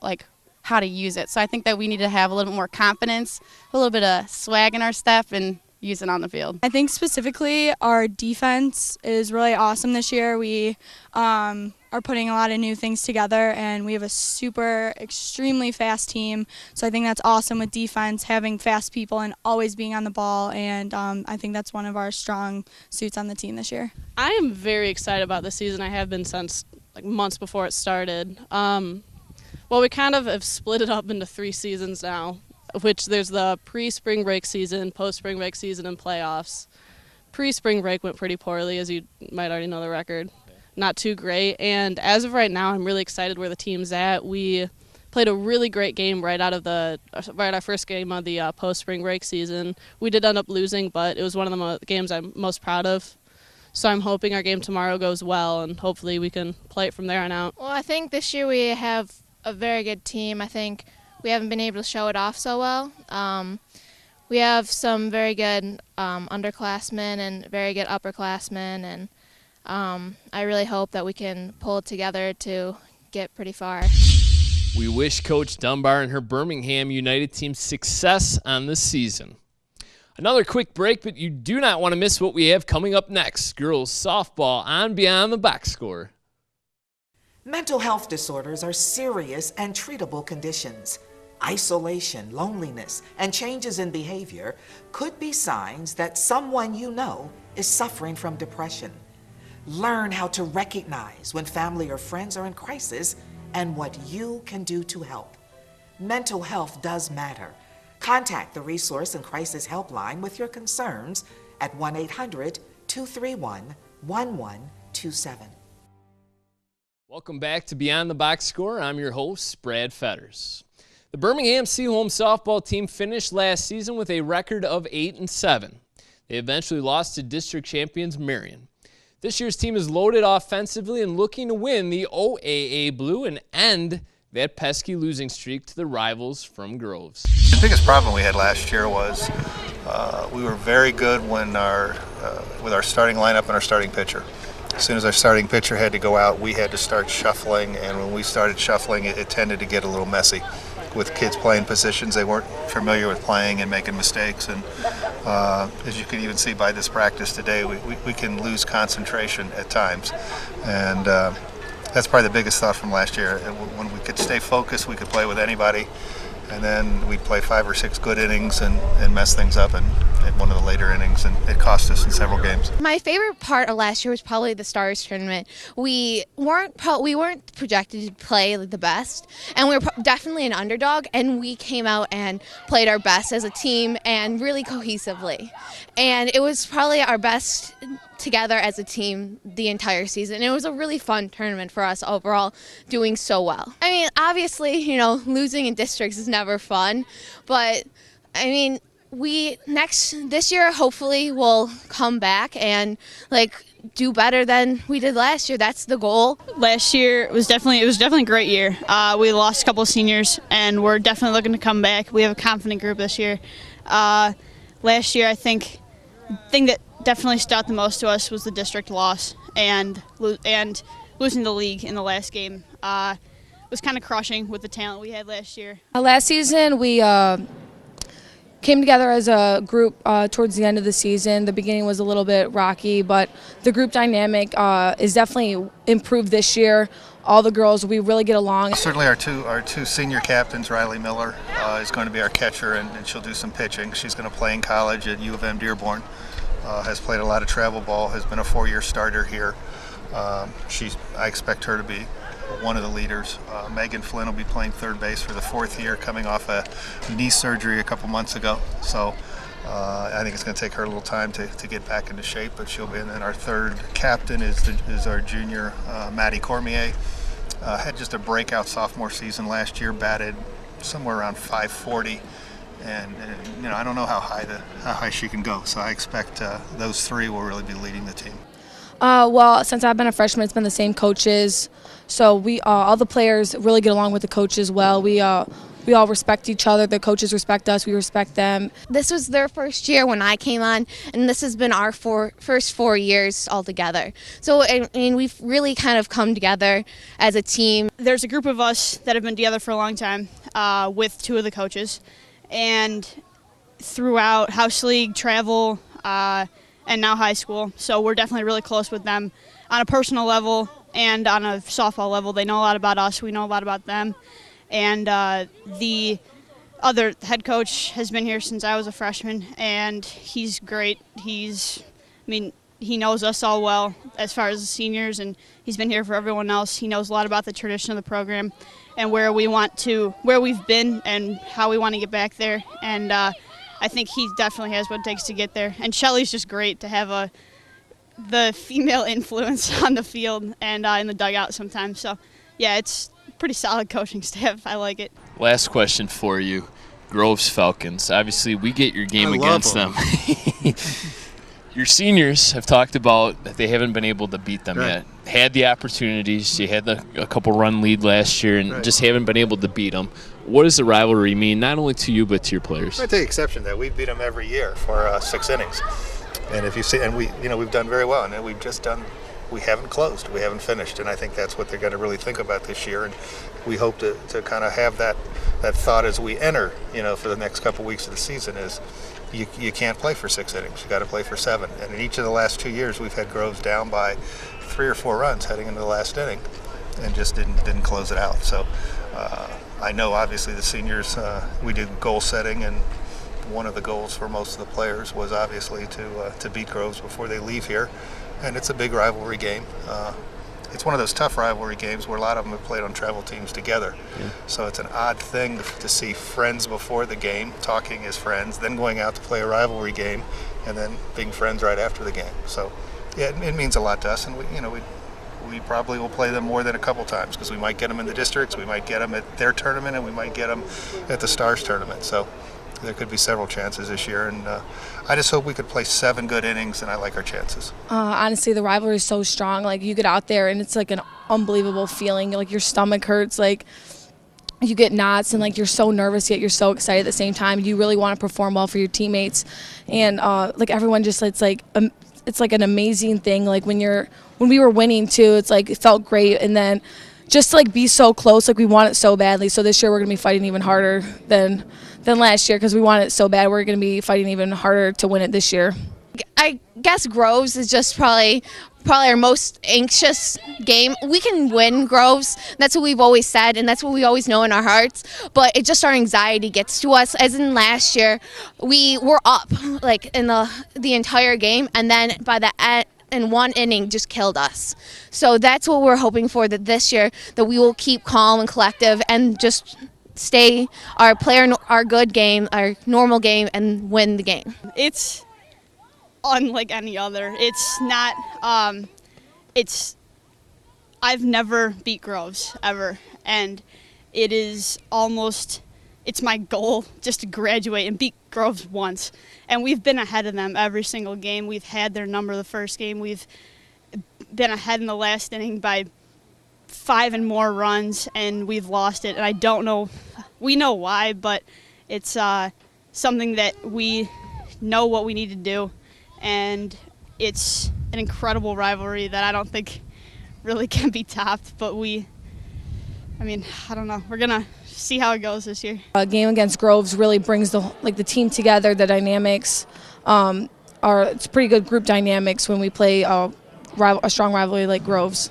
how to use it. So I think that we need to have a little bit more confidence, a little bit of swag in our step, and use it on the field. I think specifically our defense is really awesome this year. We are putting a lot of new things together, and we have a extremely fast team. So I think that's awesome with defense, having fast people and always being on the ball, and I think that's one of our strong suits on the team this year. I am very excited about this season. I have been since months before it started. Well, we kind of have split it up into 3 seasons now. which there's the pre-spring break season, post-spring break season, and playoffs. Pre-spring break went pretty poorly, as you might already know the record. Not too great. And as of right now, I'm really excited where the team's at. We played a really great game right our first game of the post-spring break season. We did end up losing, but it was one of the games I'm most proud of. So I'm hoping our game tomorrow goes well, and hopefully we can play it from there on out. Well, I think this year we have a very good team. I think we haven't been able to show it off so well. We have some very good underclassmen and very good upperclassmen, and I really hope that we can pull it together to get pretty far. We wish Coach Dunbar and her Birmingham United team success on the season. Another quick break, but you do not want to miss what we have coming up next. Girls softball on Beyond the Box Score. Mental health disorders are serious and treatable conditions. Isolation, loneliness, and changes in behavior could be signs that someone you know is suffering from depression. Learn how to recognize when family or friends are in crisis and what you can do to help. Mental health does matter. Contact the Resource and Crisis Helpline with your concerns at 1-800-231-1127. Welcome back to Beyond the Box Score. I'm your host, Brad Fetters. The Birmingham Seaholm softball team finished last season with a record of 8-7. They eventually lost to district champions Marion. This year's team is loaded offensively and looking to win the OAA Blue and end that pesky losing streak to the rivals from Groves. The biggest problem we had last year was we were very good when with our starting lineup and our starting pitcher. As soon as our starting pitcher had to go out, we had to start shuffling, and when we started shuffling, it tended to get a little messy with kids playing positions they weren't familiar with playing and making mistakes. And as you can even see by this practice today, we can lose concentration at times. And that's probably the biggest thought from last year. When we could stay focused, we could play with anybody. And then we'd play 5 or 6 good innings and mess things up in one of the later innings, and it cost us in several games. My favorite part of last year was probably the Stars tournament. We weren't projected to play the best, and we were definitely an underdog, and we came out and played our best as a team and really cohesively. And it was probably our best together as a team the entire season. It was a really fun tournament for us overall, doing so well. I mean, obviously, losing in districts is never fun, but I mean, this year hopefully we'll come back and do better than we did last year. That's the goal. Last year it was definitely a great year. We lost a couple of seniors, and we're definitely looking to come back. We have a confident group this year. Last year, I think the thing that definitely stood out the most to us was the district loss, and losing the league in the last game was kind of crushing with the talent we had last year. Last season, we came together as a group towards the end of the season. The beginning was a little bit rocky, but the group dynamic is definitely improved this year. All the girls, we really get along. Certainly our two senior captains, Riley Miller is going to be our catcher, and she'll do some pitching. She's going to play in college at U of M Dearborn. Has played a lot of travel ball, has been a 4-year starter here. I expect her to be one of the leaders. Megan Flynn will be playing third base for the 4th year, coming off a knee surgery a couple months ago. So I think it's going to take her a little time to get back into shape, but she'll be. And then our third captain is our junior, Maddie Cormier. Had just a breakout sophomore season last year, batted somewhere around .540. And I don't know how high she can go. So I expect those 3 will really be leading the team. Well, since I've been a freshman, it's been the same coaches. So we all the players really get along with the coaches well. We all respect each other. The coaches respect us. We respect them. This was their first year when I came on, and this has been our first 4 years all together. So I mean, we've really kind of come together as a team. There's a group of us that have been together for a long time with 2 of the coaches. And throughout house league, travel, and now high school. So we're definitely really close with them on a personal level and on a softball level. They know a lot about us. We know a lot about them. And the other head coach has been here since I was a freshman, and he's great. He's he knows us all well as far as the seniors, and he's been here for everyone else. He knows a lot about the tradition of the program and where we've been and how we want to get back there. And I think he definitely has what it takes to get there. And Shelly's just great to have the female influence on the field and in the dugout sometimes. So, yeah, it's a pretty solid coaching staff. I like it. Last question for you. Groves Falcons. Obviously, we get your game against them. Your seniors have talked about that they haven't been able to beat them yet. Had the opportunities. You had a couple run lead last year and just haven't been able to beat them. What does the rivalry mean, not only to you but to your players? I take exception to that. We beat them every year for 6 innings. And if you see, and we've done very well, and we haven't closed, we haven't finished, and I think that's what they're going to really think about this year. And we hope to kind of have that thought as we enter, for the next couple weeks of the season is you can't play for 6 innings. You got to play for 7. And in each of the last 2 years, we've had Groves down by 3 or 4 runs heading into the last inning, and just didn't close it out. So I know obviously the seniors, we did goal setting, and one of the goals for most of the players was obviously to beat Groves before they leave here, and it's a big rivalry game. It's one of those tough rivalry games where a lot of them have played on travel teams together. Yeah. So it's an odd thing to see friends before the game, talking as friends, then going out to play a rivalry game, and then being friends right after the game. So yeah, it means a lot to us, and we probably will play them more than a couple times because we might get them in the districts, we might get them at their tournament, and we might get them at the Stars tournament. So there could be several chances this year, and I just hope we could play 7 good innings, and I like our chances. Honestly, the rivalry is so strong. Like, you get out there, and it's like an unbelievable feeling. Like, your stomach hurts. Like, you get knots, and like you're so nervous yet you're so excited at the same time. You really want to perform well for your teammates, and like everyone just it's like an amazing thing. Like when we were winning too, it's like it felt great, and then just to like be so close, like we want it so badly. So this year we're gonna be fighting even harder than last year because we want it so bad. We're gonna be fighting even harder to win it this year. I guess Groves is just probably our most anxious game. We can win Groves. That's what we've always said, and that's what we always know in our hearts. But it just our anxiety gets to us. As in last year, we were up like in the entire game, and then by the end, in one inning just killed us. So that's what we're hoping for, that this year that we will keep calm and collective and just stay our good game, our normal game, and win the game. It's unlike any other. It's not, I've never beat Groves ever, and it's my goal just to graduate and beat Groves once. And we've been ahead of them every single game. We've had their number the first game. We've been ahead in the last inning by 5 and more runs, and we've lost it. And I don't know, we know why, but it's something that we know what we need to do. And it's an incredible rivalry that I don't think really can be topped, but I don't know. We're going to see how it goes this year. A game against Groves really brings the team together, the dynamics. It's pretty good group dynamics when we play a strong rivalry like Groves.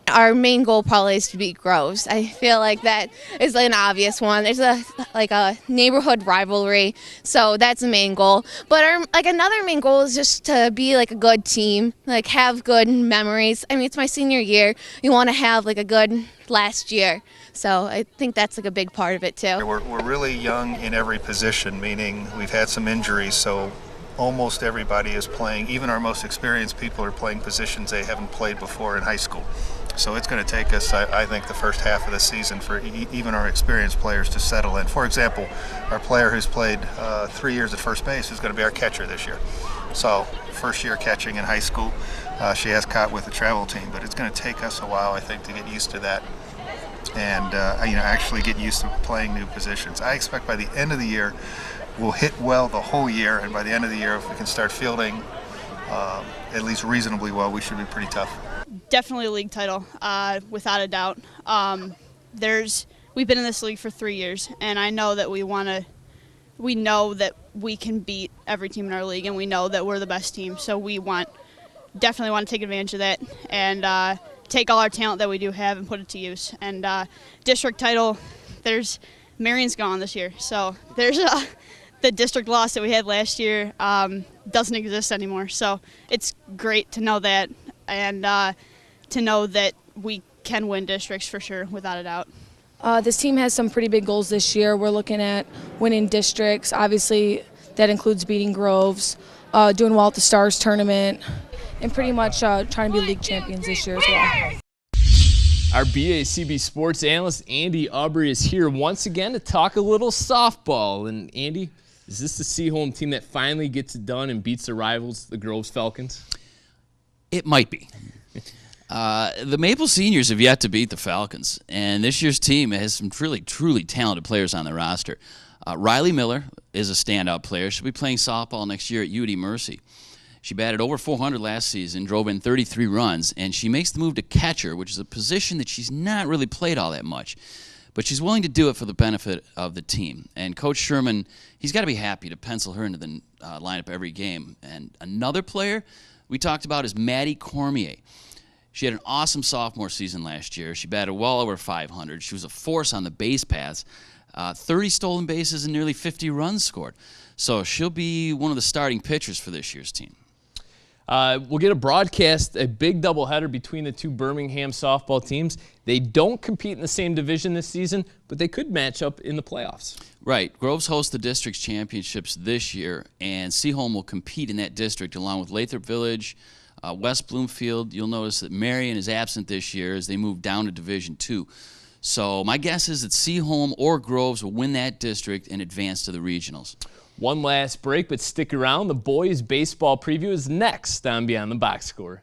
Our main goal probably is to beat Groves. I feel like that is an obvious one. It's a neighborhood rivalry, so that's the main goal. But another main goal is just to be a good team, have good memories. I mean, it's my senior year. You want to have a good last year. So I think that's a big part of it too. We're really young in every position, meaning we've had some injuries, so almost everybody is playing. Even our most experienced people are playing positions they haven't played before in high school. So it's going to take us, I think, the first half of the season for even our experienced players to settle in. For example, our player who's played 3 years at first base is going to be our catcher this year. So first year catching in high school. She has caught with the travel team, but it's going to take us a while, I think, to get used to that and actually get used to playing new positions. I expect by the end of the year we'll hit well the whole year, and by the end of the year, if we can start fielding at least reasonably well, we should be pretty tough. Definitely a league title, without a doubt. We've been in this league for 3 years, and I know that we know that we can beat every team in our league, and we know that we're the best team. So we definitely want to take advantage of that and take all our talent that we do have and put it to use. And district title, Marion's gone this year, so there's the district loss that we had last year. doesn't exist anymore. So it's great to know that, and to know that we can win districts for sure, without a doubt. This team has some pretty big goals this year. We're looking at winning districts. Obviously, that includes beating Groves, doing well at the Stars tournament, and pretty much trying to be league champions this year as well. Our BACB sports analyst, Andy Aubrey, is here once again to talk a little softball. And Andy, is this the Seaholm team that finally gets it done and beats their rivals, the Groves Falcons? It might be. The Maple Seniors have yet to beat the Falcons, and this year's team has some really, truly talented players on the roster. Riley Miller is a standout player. She'll be playing softball next year at UD Mercy. She batted over 400 last season, drove in 33 runs, and she makes the move to catcher, which is a position that she's not really played all that much. But she's willing to do it for the benefit of the team. And Coach Sherman, he's got to be happy to pencil her into the lineup every game. And another player we talked about is Maddie Cormier. She had an awesome sophomore season last year. She batted well over 500. She was a force on the base paths, 30 stolen bases and nearly 50 runs scored. So she'll be one of the starting pitchers for this year's team. We'll get a broadcast, a big doubleheader between the two Birmingham softball teams. They don't compete in the same division this season, but they could match up in the playoffs. Right. Groves hosts the district's championships this year, and Seaholm will compete in that district along with Lathrop Village, West Bloomfield. You'll notice that Marion is absent this year as they move down to Division II. So my guess is that Seaholm or Groves will win that district and advance to the regionals. One last break, but stick around. The boys' baseball preview is next on Beyond the Box Score.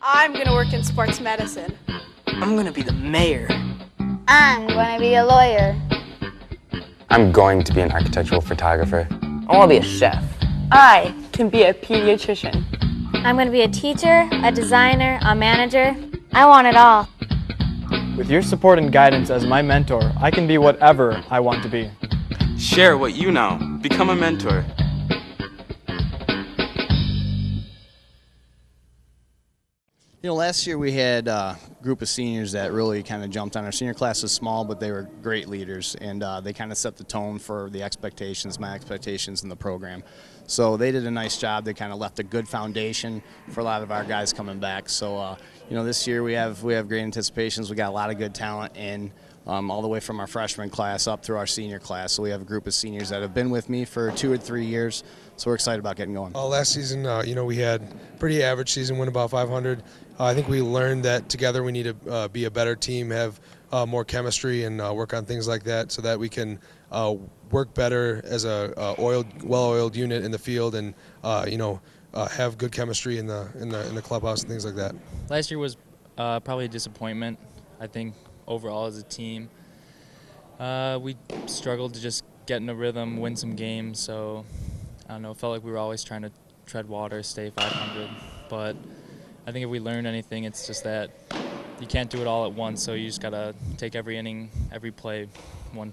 I'm going to work in sports medicine. I'm going to be the mayor. I'm going to be a lawyer. I'm going to be an architectural photographer. I want to be a chef. I can be a pediatrician. I'm going to be a teacher, a designer, a manager. I want it all. With your support and guidance as my mentor, I can be whatever I want to be. Share what you know. Become a mentor. You know, last year we had a group of seniors that really kind of jumped on. Our senior class was small, but they were great leaders, and they kind of set the tone for the expectations, my expectations in the program. So they did a nice job. They kind of left a good foundation for a lot of our guys coming back. So, you know, this year we have great anticipations. We got a lot of good talent in. All the way from our freshman class up through our senior class. So we have a group of seniors that have been with me for 2 or 3 years. So we're excited about getting going. Last season, you know, we had a pretty average season, win about 500. I think we learned that together we need to be a better team, have more chemistry, and work on things like that so that we can work better as a well-oiled unit in the field, and you know, have good chemistry in the clubhouse and things like that. Last year was probably a disappointment, I think. Overall as a team, we struggled to just get in a rhythm, win some games, so I don't know, it felt like we were always trying to tread water, stay 500, but I think if we learned anything, it's just that you can't do it all at once, so you just gotta take every inning, every play, one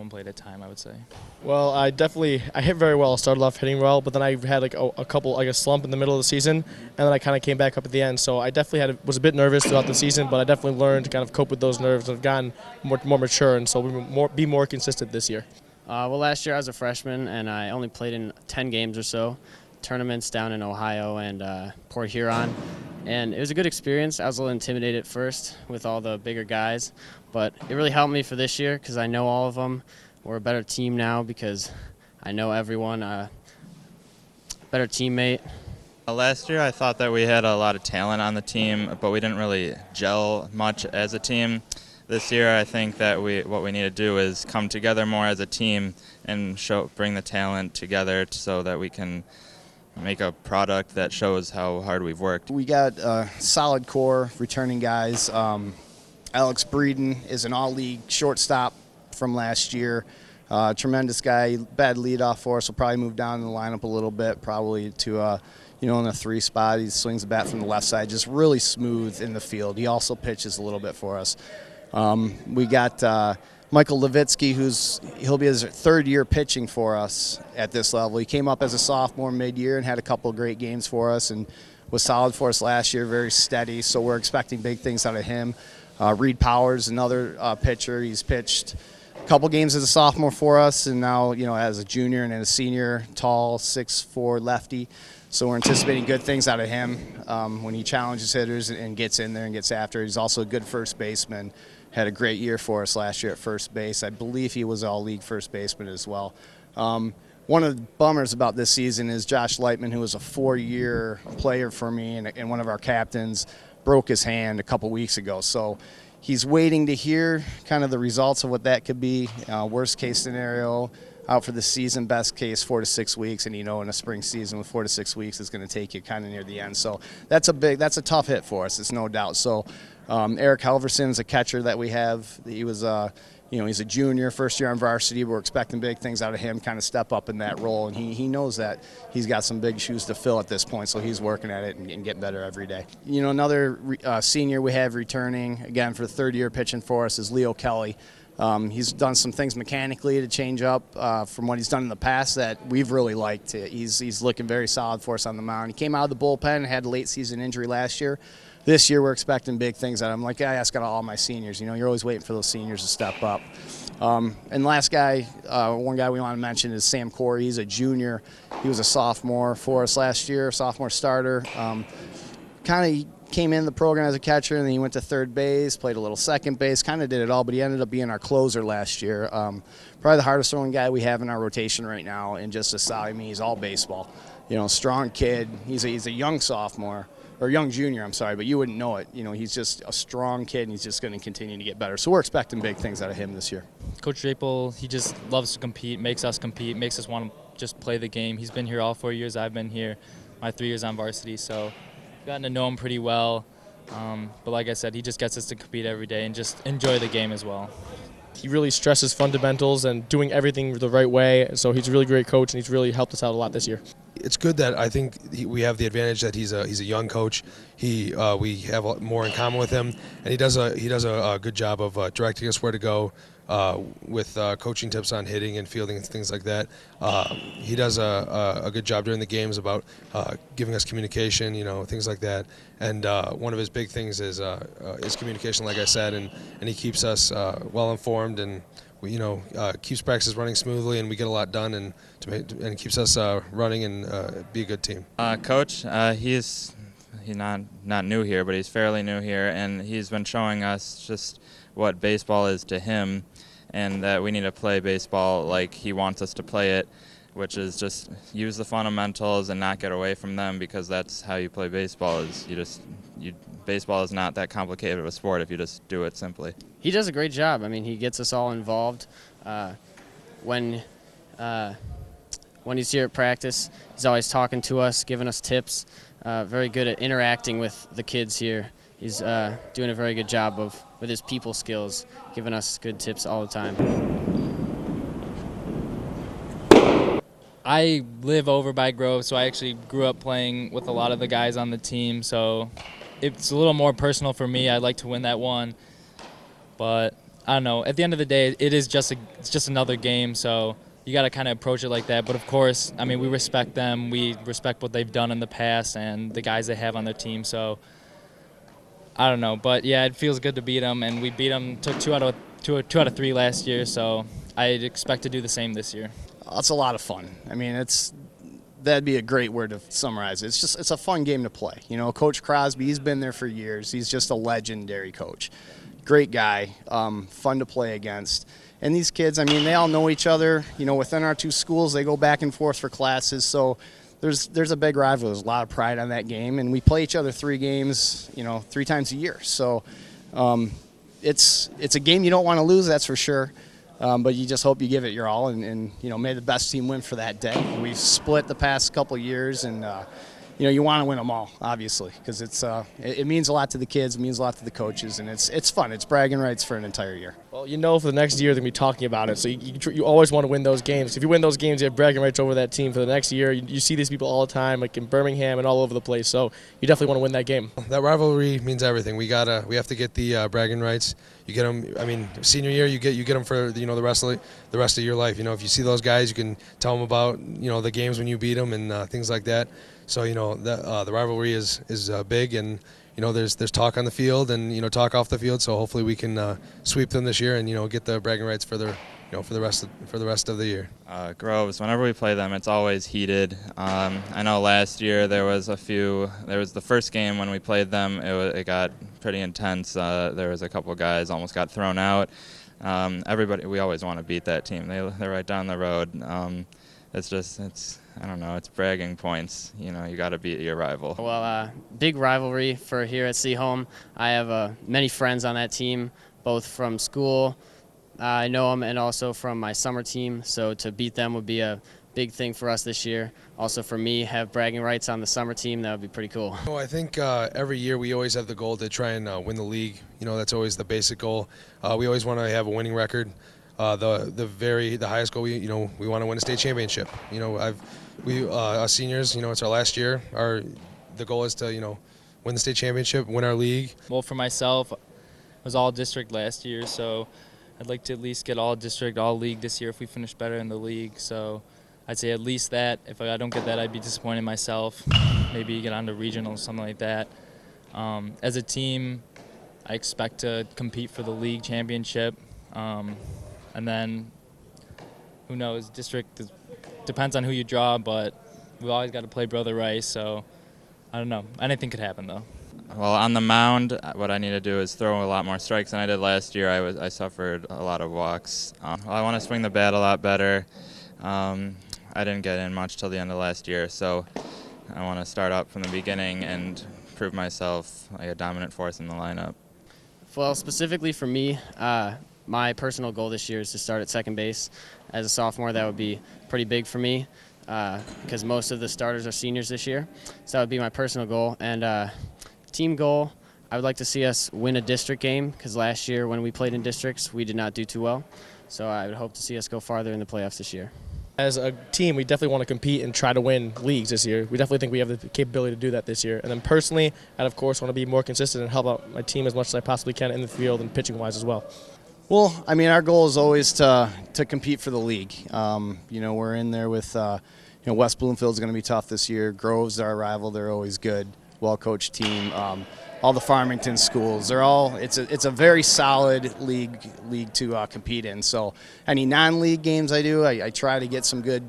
play at a time, I would say. Well, I hit very well. I started off hitting well, but then I had like a slump in the middle of the season, and then I kind of came back up at the end. So I definitely was a bit nervous throughout the season, but I definitely learned to kind of cope with those nerves and have gotten more mature, and so we'll be more consistent this year. Well, last year I was a freshman, and I only played in 10 games or so, tournaments down in Ohio and Port Huron. And it was a good experience. I was a little intimidated at first with all the bigger guys, but it really helped me for this year because I know all of them. We're a better team now because I know everyone, better teammate. Last year I thought that we had a lot of talent on the team, but we didn't really gel much as a team. This year I think that what we need to do is come together more as a team and bring the talent together so that we can make a product that shows how hard we've worked. We got a solid core returning guys. Alex Breeden is an all-league shortstop from last year. Tremendous guy, bad leadoff for us. Will probably move down in the lineup a little bit, probably to in the 3 spot. He swings the bat from the left side, just really smooth in the field. He also pitches a little bit for us. We got Michael Levitsky, he'll be his 3rd year pitching for us at this level. He came up as a sophomore mid-year and had a couple of great games for us and was solid for us last year, very steady, so we're expecting big things out of him. Reed Powers, another pitcher. He's pitched couple games as a sophomore for us, and now, as a junior and a senior, tall, 6'4" lefty. So we're anticipating good things out of him when he challenges hitters and gets in there and gets after. He's also a good first baseman. Had a great year for us last year at first base. I believe he was all-league first baseman as well. One of the bummers about this season is Josh Lightman, who was a 4-year player for me and one of our captains, broke his hand a couple weeks ago. So he's waiting to hear kind of the results of what that could be. Worst case scenario, out for the season. Best case, 4 to 6 weeks. And in a spring season with 4 to 6 weeks is going to take you kind of near the end. So that's a tough hit for us. It's no doubt. So Eric Halverson is a catcher that we have. He was he's a junior, first year on varsity. We're expecting big things out of him, kind of step up in that role. And he knows that he's got some big shoes to fill at this point, so he's working at it and getting better every day. Another senior we have returning, again, for the third year pitching for us is Leo Kelly. He's done some things mechanically to change up from what he's done in the past that we've really liked. He's looking very solid for us on the mound. He came out of the bullpen, had a late season injury last year. This year we're expecting big things out of him. Like I ask out of all my seniors. You're always waiting for those seniors to step up. And last guy, one guy we want to mention is Sam Corey. He's a junior. He was a sophomore for us last year, sophomore starter. Kind of came in the program as a catcher, and then he went to third base, played a little second base, kind of did it all, but he ended up being our closer last year. Probably the hardest throwing guy we have in our rotation right now, and just a solid, he's all baseball. Strong kid. He's a young sophomore. Or young junior, I'm sorry, but you wouldn't know it. He's just a strong kid, and he's just going to continue to get better. So we're expecting big things out of him this year. Coach Drapel, he just loves to compete, makes us want to just play the game. He's been here all 4 years. I've been here my 3 years on varsity, so I've gotten to know him pretty well. But like I said, he just gets us to compete every day and just enjoy the game as well. He really stresses fundamentals and doing everything the right way, so he's a really great coach, and he's really helped us out a lot this year. It's good that I think we have the advantage that he's a young coach. We have more in common with him, and he does a good job of directing us where to go with coaching tips on hitting and fielding and things like that. He does a good job during the games about giving us communication, things like that. And one of his big things is communication, like I said, and he keeps us well informed and keeps practice running smoothly, and we get a lot done, and keeps us running and be a good team. Coach, he's not new here, but he's fairly new here, and he's been showing us just what baseball is to him, and that we need to play baseball like he wants us to play it, which is just use the fundamentals and not get away from them, because that's how you play baseball. Baseball is not that complicated of a sport if you just do it simply. He does a great job. He gets us all involved. When he's here at practice, he's always talking to us, giving us tips. Very good at interacting with the kids here. He's doing a very good job with his people skills, giving us good tips all the time. I live over by Grove, so I actually grew up playing with a lot of the guys on the team, so it's a little more personal for me. I'd like to win that one, but I don't know. At the end of the day, it's just another game, so you got to kind of approach it like that. But of course, we respect them. We respect what they've done in the past and the guys they have on their team. So I don't know, but yeah, it feels good to beat them, and we beat them. Took two out of three last year, so I'd expect to do the same this year. It's a lot of fun. That'd be a great word to summarize it. It's a fun game to play. Coach Crosby, he's been there for years. He's just a legendary coach. Great guy, fun to play against. And these kids, they all know each other. Within our two schools, they go back and forth for classes. So there's a big rivalry. There's a lot of pride on that game. And we play each other 3 games, 3 times a year. So it's a game you don't want to lose, that's for sure. But you just hope you give it your all, and may the best team win for that day. We've split the past couple years, and you want to win them all, obviously, because it means a lot to the kids, it means a lot to the coaches, and it's fun. It's bragging rights for an entire year. Well, for the next year they're going to be talking about it, so you always want to win those games. If you win those games, you have bragging rights over that team for the next year. You see these people all the time, like in Birmingham and all over the place, so you definitely want to win that game. That rivalry means everything. We have to get the bragging rights. You get them. Senior year, you get them for the rest of your life. If you see those guys, you can tell them about the games when you beat them and things like that. So the rivalry is big, and there's talk on the field and talk off the field. So hopefully we can sweep them this year and get the bragging rights for the for the rest of the year. Groves, whenever we play them, it's always heated. I know last year there was the first game when we played them, it got pretty intense. There was a couple of guys almost got thrown out. We always want to beat that team. They're right down the road. I don't know, it's bragging points. You got to beat your rival. Well, big rivalry for here at Seaholm. I have many friends on that team, both from school. I know them, and also from my summer team, so to beat them would be a big thing for us this year. Also for me, have bragging rights on the summer team, that would be pretty cool. I think every year we always have the goal to try and win the league. That's always the basic goal. We always want to have a winning record. The highest goal, we want to win a state championship. Us seniors, it's our last year. The goal is to, win the state championship, win our league. Well, for myself, I was all district last year, so I'd like to at least get all district, all league this year if we finish better in the league. So I'd say at least that. If I don't get that, I'd be disappointed in myself. Maybe get on to regional, something like that. As a team, I expect to compete for the league championship. And then, who knows, district depends on who you draw, but we've always got to play Brother Rice, so I don't know. Anything could happen, though. Well, on the mound, what I need to do is throw a lot more strikes than I did last year. I suffered a lot of walks. I want to swing the bat a lot better. I didn't get in much till the end of last year, so I want to start up from the beginning and prove myself like a dominant force in the lineup. Well, specifically for me, my personal goal this year is to start at second base. As a sophomore, that would be pretty big for me because most of the starters are seniors this year. So that would be my personal goal. And team goal, I would like to see us win a district game because last year when we played in districts, we did not do too well. So I would hope to see us go farther in the playoffs this year. As a team, we definitely want to compete and try to win leagues this year. We definitely think we have the capability to do that this year. And then personally, I, of course, want to be more consistent and help out my team as much as I possibly can in the field and pitching-wise as well. Well, I mean, our goal is always to compete for the league. We're in there with, West Bloomfield's going to be tough this year. Grove's our rival. They're always good, well-coached team. All the Farmington schools, it's a very solid league to compete in. So any non-league games I try to get some good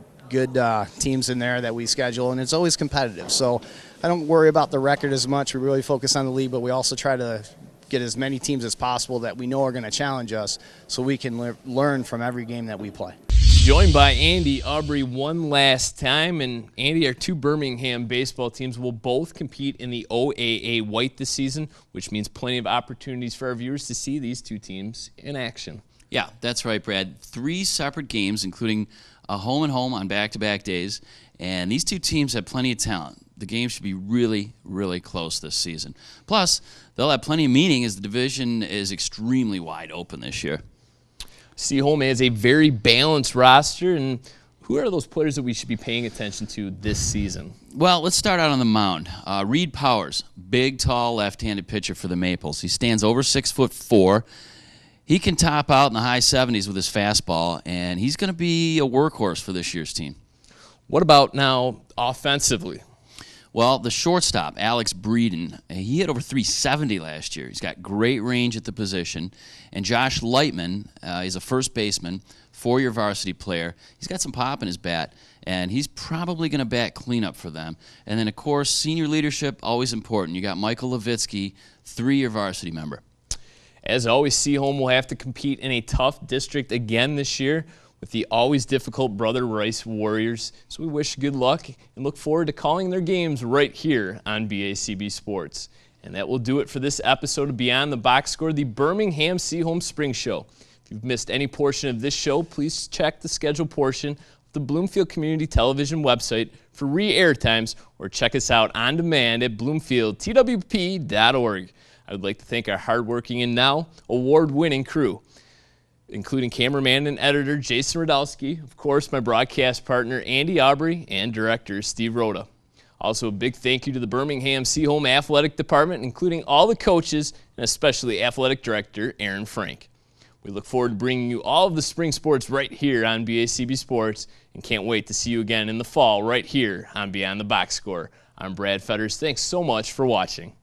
teams in there that we schedule, and it's always competitive. So I don't worry about the record as much. We really focus on the league, but we also try to get as many teams as possible that we know are going to challenge us so we can learn from every game that we play. Joined by Andy Aubrey one last time, and Andy, our two Birmingham baseball teams will both compete in the OAA White this season, which means plenty of opportunities for our viewers to see these two teams in action. Yeah, that's right, Brad. 3 separate games, including a home and home on back-to-back days, and these two teams have plenty of talent. The game should be really, really close this season. Plus, they'll have plenty of meaning as the division is extremely wide open this year. Seaholm has a very balanced roster, and who are those players that we should be paying attention to this season? Well, let's start out on the mound. Reed Powers, big, tall, left-handed pitcher for the Maples. He stands over 6'4". He can top out in the high 70s with his fastball, and he's going to be a workhorse for this year's team. What about now offensively? Well, the shortstop, Alex Breeden, he hit over 370 last year. He's got great range at the position. And Josh Lightman is a first baseman, 4-year varsity player. He's got some pop in his bat, and he's probably going to bat cleanup for them. And then, of course, senior leadership, always important. You got Michael Levitsky, 3-year varsity member. As always, Seaholm will have to compete in a tough district again this year with the always difficult Brother Rice Warriors. So we wish good luck and look forward to calling their games right here on BACB Sports. And that will do it for this episode of Beyond the Box Score, the Birmingham Seaholm Spring Show. If you've missed any portion of this show, please check the scheduled portion of the Bloomfield Community Television website for re-air times, or check us out on demand at bloomfieldtwp.org. I would like to thank our hardworking and now award-winning crew, including cameraman and editor Jason Radowski, of course my broadcast partner Andy Aubrey, and director Steve Rhoda. Also a big thank you to the Birmingham Seaholm Athletic Department, including all the coaches and especially Athletic Director Aaron Frank. We look forward to bringing you all of the spring sports right here on BACB Sports and can't wait to see you again in the fall right here on Beyond the Box Score. I'm Brad Fetters. Thanks so much for watching.